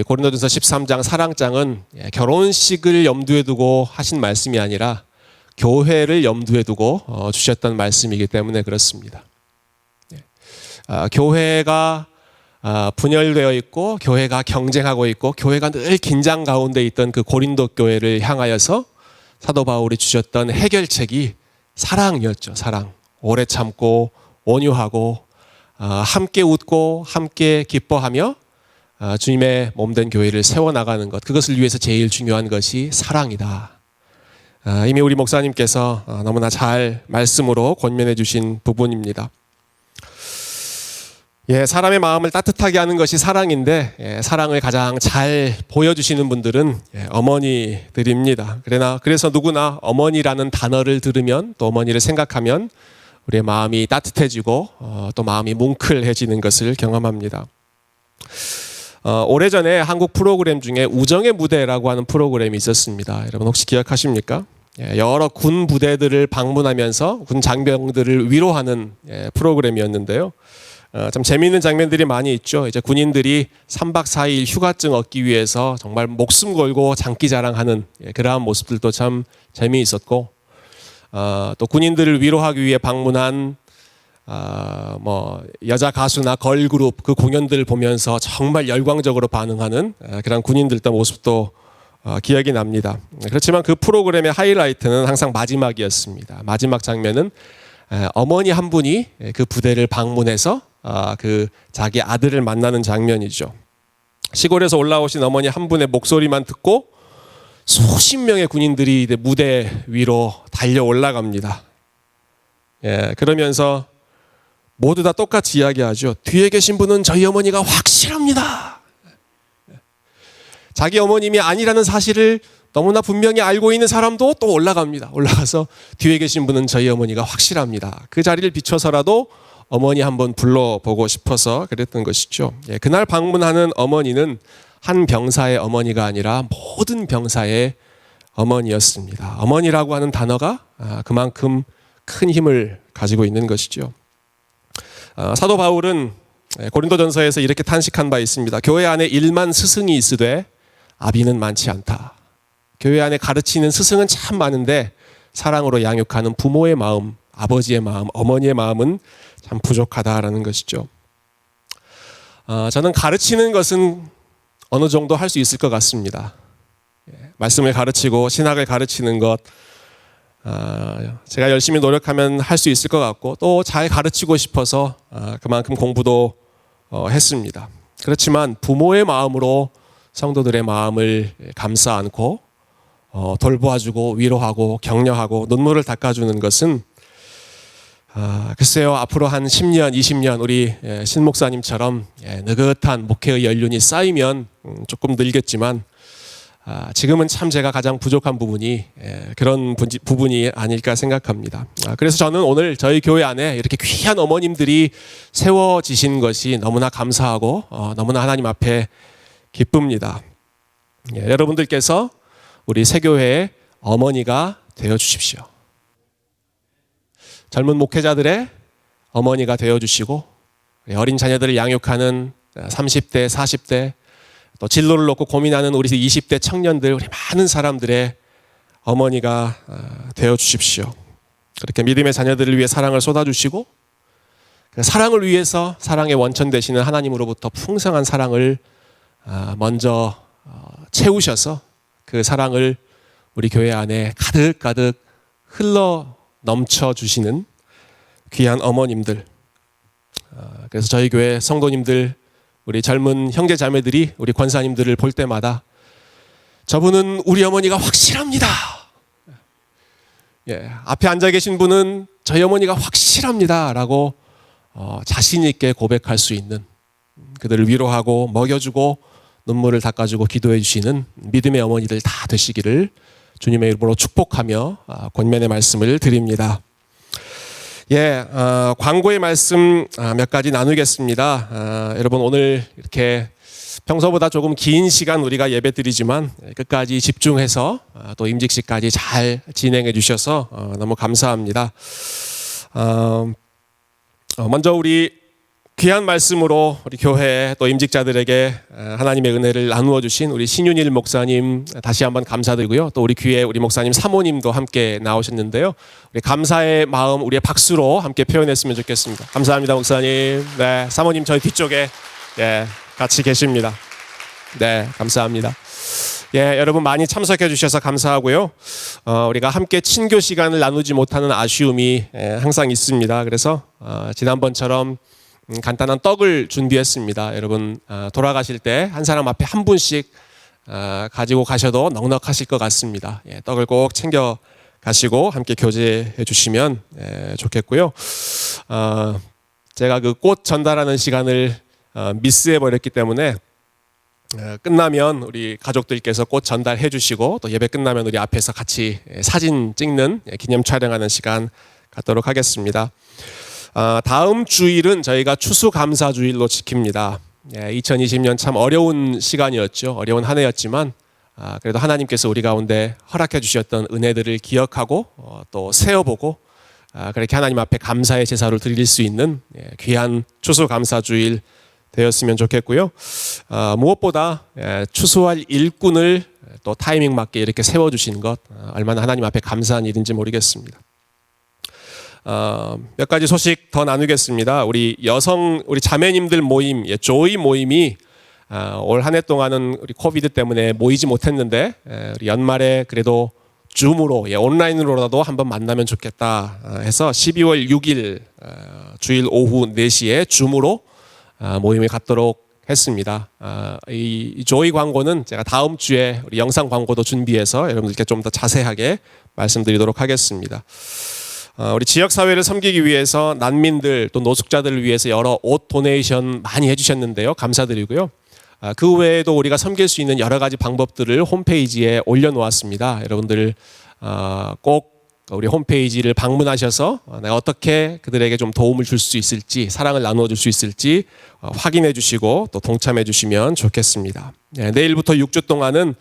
고린도전서 13장 사랑장은 결혼식을 염두에 두고 하신 말씀이 아니라 교회를 염두에 두고 주셨던 말씀이기 때문에 그렇습니다. 교회가 분열되어 있고 교회가 경쟁하고 있고 교회가 늘 긴장 가운데 있던 그 고린도 교회를 향하여서 사도 바울이 주셨던 해결책이 사랑이었죠. 사랑. 오래 참고 온유하고 함께 웃고 함께 기뻐하며 주님의 몸된 교회를 세워나가는 것, 그것을 위해서 제일 중요한 것이 사랑이다. 이미 우리 목사님께서 너무나 잘 말씀으로 권면해 주신 부분입니다. 사람의 마음을 따뜻하게 하는 것이 사랑인데 사랑을 가장 잘 보여주시는 분들은 어머니들입니다. 그래서 누구나 어머니라는 단어를 들으면 또 어머니를 생각하면 우리의 마음이 따뜻해지고 또 마음이 뭉클해지는 것을 경험합니다. 오래전에 한국 프로그램 중에 우정의 무대라고 하는 프로그램이 있었습니다. 여러분 혹시 기억하십니까? 여러 군 부대들을 방문하면서 군 장병들을 위로하는 프로그램이었는데요. 참 재미있는 장면들이 많이 있죠. 이제 군인들이 3박 4일 휴가증 얻기 위해서 정말 목숨 걸고 장기자랑하는 그러한 모습들도 참 재미있었고, 또 군인들을 위로하기 위해 방문한 여자 가수나 걸그룹 그 공연들을 보면서 정말 열광적으로 반응하는 그런 군인들의 모습도 기억이 납니다. 그렇지만 그 프로그램의 하이라이트는 항상 마지막이었습니다. 마지막 장면은 어머니 한 분이 그 부대를 방문해서 그 자기 아들을 만나는 장면이죠. 시골에서 올라오신 어머니 한 분의 목소리만 듣고 수십 명의 군인들이 무대 위로 달려 올라갑니다. 그러면서 모두 다 똑같이 이야기하죠. 뒤에 계신 분은 저희 어머니가 확실합니다. 자기 어머님이 아니라는 사실을 너무나 분명히 알고 있는 사람도 또 올라갑니다. 올라가서 뒤에 계신 분은 저희 어머니가 확실합니다. 그 자리를 비춰서라도 어머니 한번 불러보고 싶어서 그랬던 것이죠. 그날 방문하는 어머니는 한 병사의 어머니가 아니라 모든 병사의 어머니였습니다. 어머니라고 하는 단어가 그만큼 큰 힘을 가지고 있는 것이죠. 사도 바울은 고린도전서에서 이렇게 탄식한 바 있습니다. 교회 안에 1만 스승이 있으되 아비는 많지 않다. 교회 안에 가르치는 스승은 참 많은데 사랑으로 양육하는 부모의 마음, 아버지의 마음, 어머니의 마음은 참 부족하다라는 것이죠. 저는 가르치는 것은 어느 정도 할 수 있을 것 같습니다. 말씀을 가르치고 신학을 가르치는 것, 제가 열심히 노력하면 할 수 있을 것 같고 또 잘 가르치고 싶어서 그만큼 공부도 했습니다. 그렇지만 부모의 마음으로 성도들의 마음을 감싸 안고 돌보아주고 위로하고 격려하고 눈물을 닦아주는 것은 글쎄요, 앞으로 한 10년, 20년 우리 신 목사님처럼 느긋한 목회의 연륜이 쌓이면 조금 늘겠지만 지금은 참 제가 가장 부족한 부분이 그런 부분이 아닐까 생각합니다. 그래서 저는 오늘 저희 교회 안에 이렇게 귀한 어머님들이 세워지신 것이 너무나 감사하고 너무나 하나님 앞에 기쁩니다. 여러분들께서 우리 새교회의 어머니가 되어 주십시오. 젊은 목회자들의 어머니가 되어 주시고 어린 자녀들을 양육하는 30대, 40대 또 진로를 놓고 고민하는 우리 20대 청년들, 우리 많은 사람들의 어머니가 되어 주십시오. 그렇게 믿음의 자녀들을 위해 사랑을 쏟아주시고 그 사랑을 위해서 사랑의 원천 되시는 하나님으로부터 풍성한 사랑을 먼저 채우셔서 그 사랑을 우리 교회 안에 가득가득 흘러 넘쳐 주시는 귀한 어머님들, 그래서 저희 교회 성도님들, 우리 젊은 형제 자매들이 우리 권사님들을 볼 때마다 저분은 우리 어머니가 확실합니다. 앞에 앉아 계신 분은 저희 어머니가 확실합니다 라고 자신 있게 고백할 수 있는, 그들을 위로하고 먹여주고 눈물을 닦아주고 기도해 주시는 믿음의 어머니들 다 되시기를 주님의 이름으로 축복하며 권면의 말씀을 드립니다. 광고의 말씀 몇 가지 나누겠습니다. 여러분 오늘 이렇게 평소보다 조금 긴 시간 우리가 예배 드리지만 끝까지 집중해서 또 임직식까지 잘 진행해 주셔서 너무 감사합니다. 먼저 우리 귀한 말씀으로 우리 교회 또 임직자들에게 하나님의 은혜를 나누어 주신 우리 신윤일 목사님 다시 한번 감사드리고요. 또 우리 귀에 우리 목사님 사모님도 함께 나오셨는데요. 우리 감사의 마음 우리의 박수로 함께 표현했으면 좋겠습니다. 감사합니다, 목사님. 네, 사모님 저희 뒤쪽에 같이 계십니다. 네, 감사합니다. 여러분 많이 참석해 주셔서 감사하고요. 우리가 함께 친교 시간을 나누지 못하는 아쉬움이 항상 있습니다. 그래서 지난번처럼 간단한 떡을 준비했습니다. 여러분 돌아가실 때 한 사람 앞에 한 분씩 가지고 가셔도 넉넉하실 것 같습니다. 떡을 꼭 챙겨 가시고 함께 교제해 주시면 좋겠고요. 제가 그 꽃 전달하는 시간을 미스해 버렸기 때문에 끝나면 우리 가족들께서 꽃 전달해 주시고 또 예배 끝나면 우리 앞에서 같이 사진 찍는 기념 촬영하는 시간 갖도록 하겠습니다. 다음 주일은 저희가 추수감사주일로 지킵니다. 2020년 참 어려운 시간이었죠. 어려운 한 해였지만 그래도 하나님께서 우리 가운데 허락해 주셨던 은혜들을 기억하고 또 세어보고 그렇게 하나님 앞에 감사의 제사를 드릴 수 있는 귀한 추수감사주일 되었으면 좋겠고요. 무엇보다 추수할 일꾼을 또 타이밍 맞게 이렇게 세워주신 것 얼마나 하나님 앞에 감사한 일인지 모르겠습니다. 몇 가지 소식 더 나누겠습니다. 우리 자매님들 모임, 조이 모임이 올 한 해 동안은 우리 코비드 때문에 모이지 못했는데 우리 연말에 그래도 줌으로 온라인으로라도 한번 만나면 좋겠다 해서 12월 6일 주일 오후 4시에 줌으로 모임을 갖도록 했습니다. 이 조이 광고는 제가 다음 주에 우리 영상 광고도 준비해서 여러분들께 좀 더 자세하게 말씀드리도록 하겠습니다. 우리 지역사회를 섬기기 위해서 난민들 또 노숙자들을 위해서 여러 옷 도네이션 많이 해주셨는데요. 감사드리고요. 그 외에도 우리가 섬길 수 있는 여러 가지 방법들을 홈페이지에 올려놓았습니다. 여러분들 꼭 우리 홈페이지를 방문하셔서 내가 어떻게 그들에게 좀 도움을 줄 수 있을지 사랑을 나누어 줄 수 있을지 확인해 주시고 또 동참해 주시면 좋겠습니다. 내일부터 6주 동안은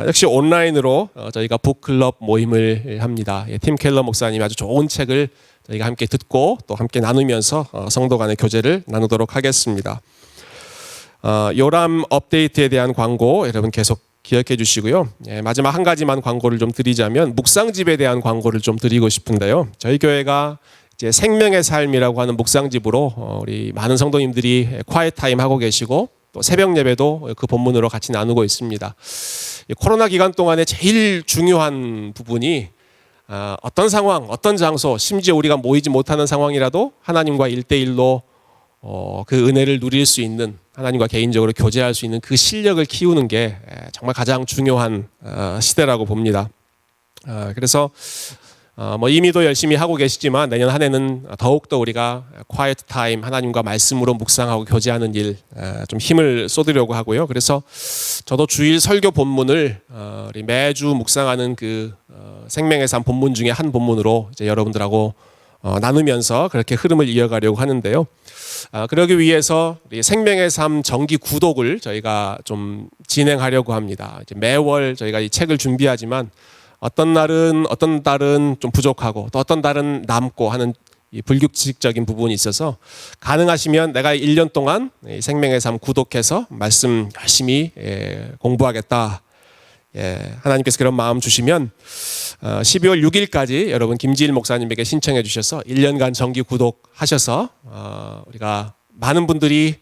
역시 온라인으로 저희가 북클럽 모임을 합니다. 팀 켈러 목사님이 아주 좋은 책을 저희가 함께 듣고 또 함께 나누면서 성도 간의 교제를 나누도록 하겠습니다. 요람 업데이트에 대한 광고 여러분 계속 기억해 주시고요. 마지막 한 가지만 광고를 좀 드리자면 묵상집에 대한 광고를 좀 드리고 싶은데요. 저희 교회가 이제 생명의 삶이라고 하는 묵상집으로 우리 많은 성도님들이 콰이트 타임 하고 계시고 또 새벽 예배도 그 본문으로 같이 나누고 있습니다. 코로나 기간 동안에 제일 중요한 부분이 어떤 상황, 어떤 장소, 심지어 우리가 모이지 못하는 상황이라도 하나님과 1대1로 그 은혜를 누릴 수 있는 하나님과 개인적으로 교제할 수 있는 그 실력을 키우는 게 정말 가장 중요한 시대라고 봅니다. 그래서 이미도 열심히 하고 계시지만 내년 한 해는 더욱더 우리가 quiet time 하나님과 말씀으로 묵상하고 교제하는 일 좀 힘을 쏟으려고 하고요. 그래서 저도 주일 설교 본문을 우리 매주 묵상하는 그 생명의 삶 본문 중에 한 본문으로 이제 여러분들하고 나누면서 그렇게 흐름을 이어가려고 하는데요. 그러기 위해서 우리 생명의 삶 정기 구독을 저희가 좀 진행하려고 합니다. 이제 매월 저희가 이 책을 준비하지만 어떤 달은 좀 부족하고 또 어떤 달은 남고 하는 이 불규칙적인 부분이 있어서 가능하시면 내가 1년 동안 생명의 삶 구독해서 말씀 열심히 공부하겠다. 하나님께서 그런 마음 주시면 12월 6일까지 여러분 김지일 목사님에게 신청해 주셔서 1년간 정기 구독하셔서 우리가 많은 분들이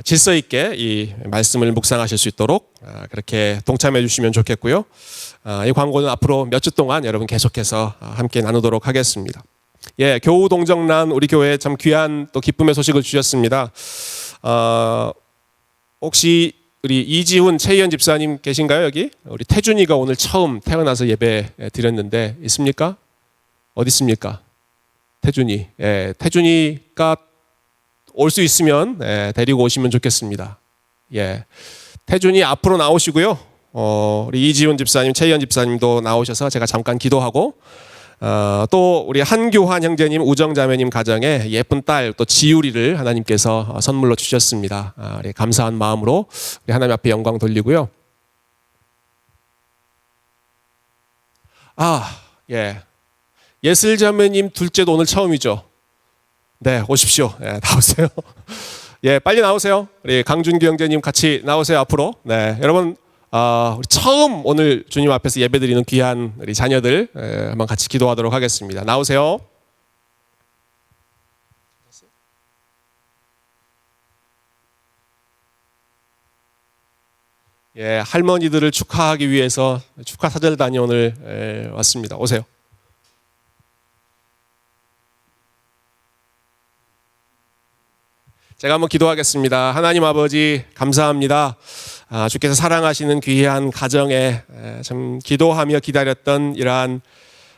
질서 있게 이 말씀을 묵상하실 수 있도록 그렇게 동참해 주시면 좋겠고요. 이 광고는 앞으로 몇 주 동안 여러분 계속해서 함께 나누도록 하겠습니다. 교우 동정란 우리 교회에 참 귀한 또 기쁨의 소식을 주셨습니다. 혹시 우리 이지훈 최희연 집사님 계신가요 여기? 우리 태준이가 오늘 처음 태어나서 예배 드렸는데 있습니까? 어디 있습니까? 태준이. 태준이가 올 수 있으면 데리고 오시면 좋겠습니다. 예. 태준이 앞으로 나오시고요. 우리 이지훈 집사님, 최희연 집사님도 나오셔서 제가 잠깐 기도하고, 또 우리 한교환 형제님, 우정자매님 가정에 예쁜 딸 또 지유리를 하나님께서 선물로 주셨습니다. 우리 감사한 마음으로 우리 하나님 앞에 영광 돌리고요. 예. 예슬자매님 둘째도 오늘 처음이죠. 네, 오십시오. 네, 나오세요. 예, 빨리 나오세요. 우리 강준규 형제님 같이 나오세요, 앞으로. 네, 여러분, 우리 처음 오늘 주님 앞에서 예배드리는 귀한 우리 자녀들 한번 같이 기도하도록 하겠습니다. 나오세요. 예, 할머니들을 축하하기 위해서 축하 사절단이 오늘 왔습니다. 오세요. 제가 한번 기도하겠습니다. 하나님 아버지 감사합니다. 주께서 사랑하시는 귀한 가정에 참 기도하며 기다렸던 이러한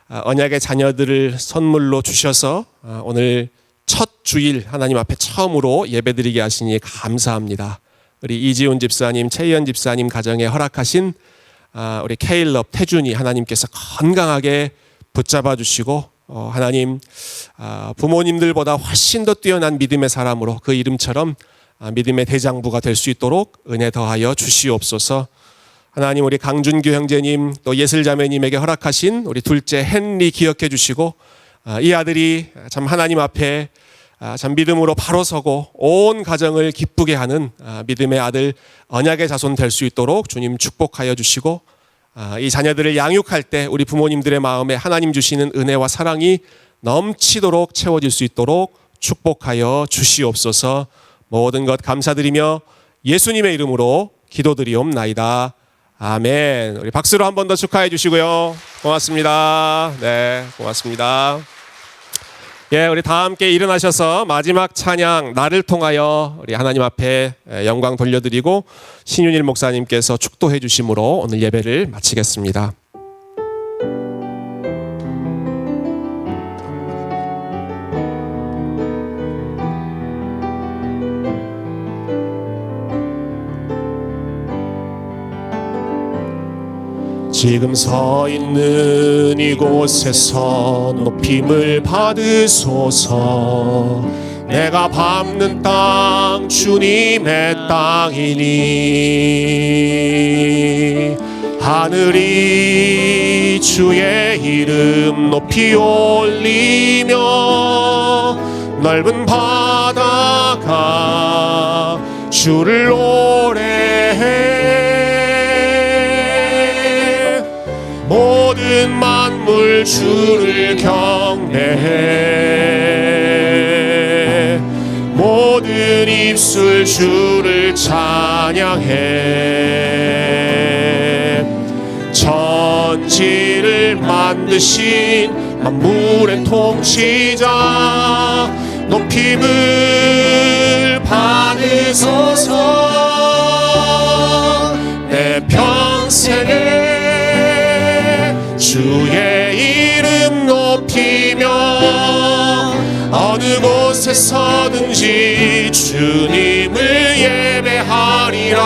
언약의 자녀들을 선물로 주셔서 오늘 첫 주일 하나님 앞에 처음으로 예배드리게 하시니 감사합니다. 우리 이지훈 집사님, 최희연 집사님 가정에 허락하신 우리 케일럽, 태준이 하나님께서 건강하게 붙잡아 주시고 하나님 부모님들보다 훨씬 더 뛰어난 믿음의 사람으로 그 이름처럼 믿음의 대장부가 될 수 있도록 은혜 더하여 주시옵소서. 하나님 우리 강준규 형제님 또 예슬자매님에게 허락하신 우리 둘째 헨리 기억해 주시고 이 아들이 참 하나님 앞에 참 믿음으로 바로 서고 온 가정을 기쁘게 하는 믿음의 아들 언약의 자손 될 수 있도록 주님 축복하여 주시고 이 자녀들을 양육할 때 우리 부모님들의 마음에 하나님 주시는 은혜와 사랑이 넘치도록 채워질 수 있도록 축복하여 주시옵소서. 모든 것 감사드리며 예수님의 이름으로 기도드리옵나이다. 아멘. 우리 박수로 한 번 더 축하해 주시고요. 고맙습니다. 네, 고맙습니다. 예, 우리 다 함께 일어나셔서 마지막 찬양 나를 통하여 우리 하나님 앞에 영광 돌려드리고 신윤일 목사님께서 축도해 주심으로 오늘 예배를 마치겠습니다. 지금 서 있는 이곳에서 높임을 받으소서. 내가 밟는 땅 주님의 땅이니 하늘이 주의 이름 높이 올리며 넓은 바다가 주를 노래해. 모든 만물 주를 경배해. 모든 입술 주를 찬양해. 천지를 만드신 만물의 통치자 높임을 받으소서. 내 평생에 주의 이름 높이며 어느 곳에 서든지 주님을 예배하리라.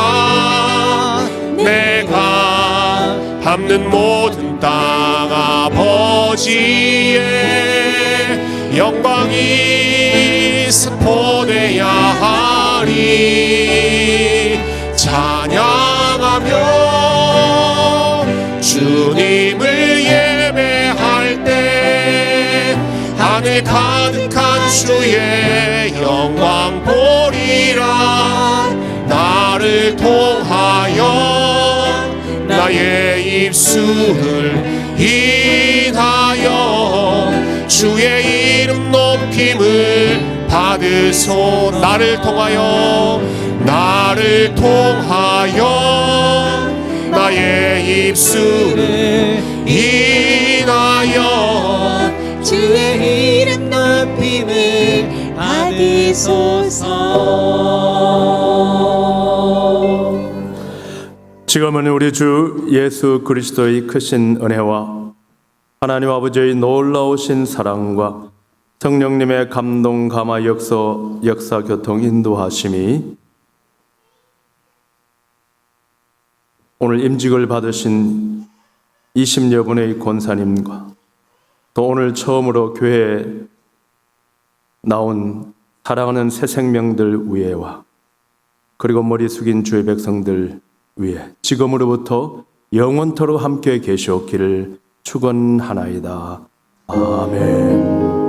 내가 밟는 모든 땅 아버지의 영광이 선포되어야 하리. 찬양하며 주님을 예배할 때 하늘 가득한 주의 영광 보리라. 나를 통하여 나의 입술을 인하여 주의 이름 높임을 받으소. 나를 통하여 나의 입술을 인하여
주의 이름 높임을 받으소서.
지금은 우리 주 예수 그리스도의 크신 은혜와 하나님 아버지의 놀라우신 사랑과 성령님의 감동 감화 역사 교통 인도하심이 오늘 임직을 받으신 20여 분의 권사님과 또 오늘 처음으로 교회에 나온 사랑하는 새 생명들 위에와 그리고 머리 숙인 주의 백성들 위에 지금으로부터 영원토록 함께 계시옵기를 축원하나이다. 아멘.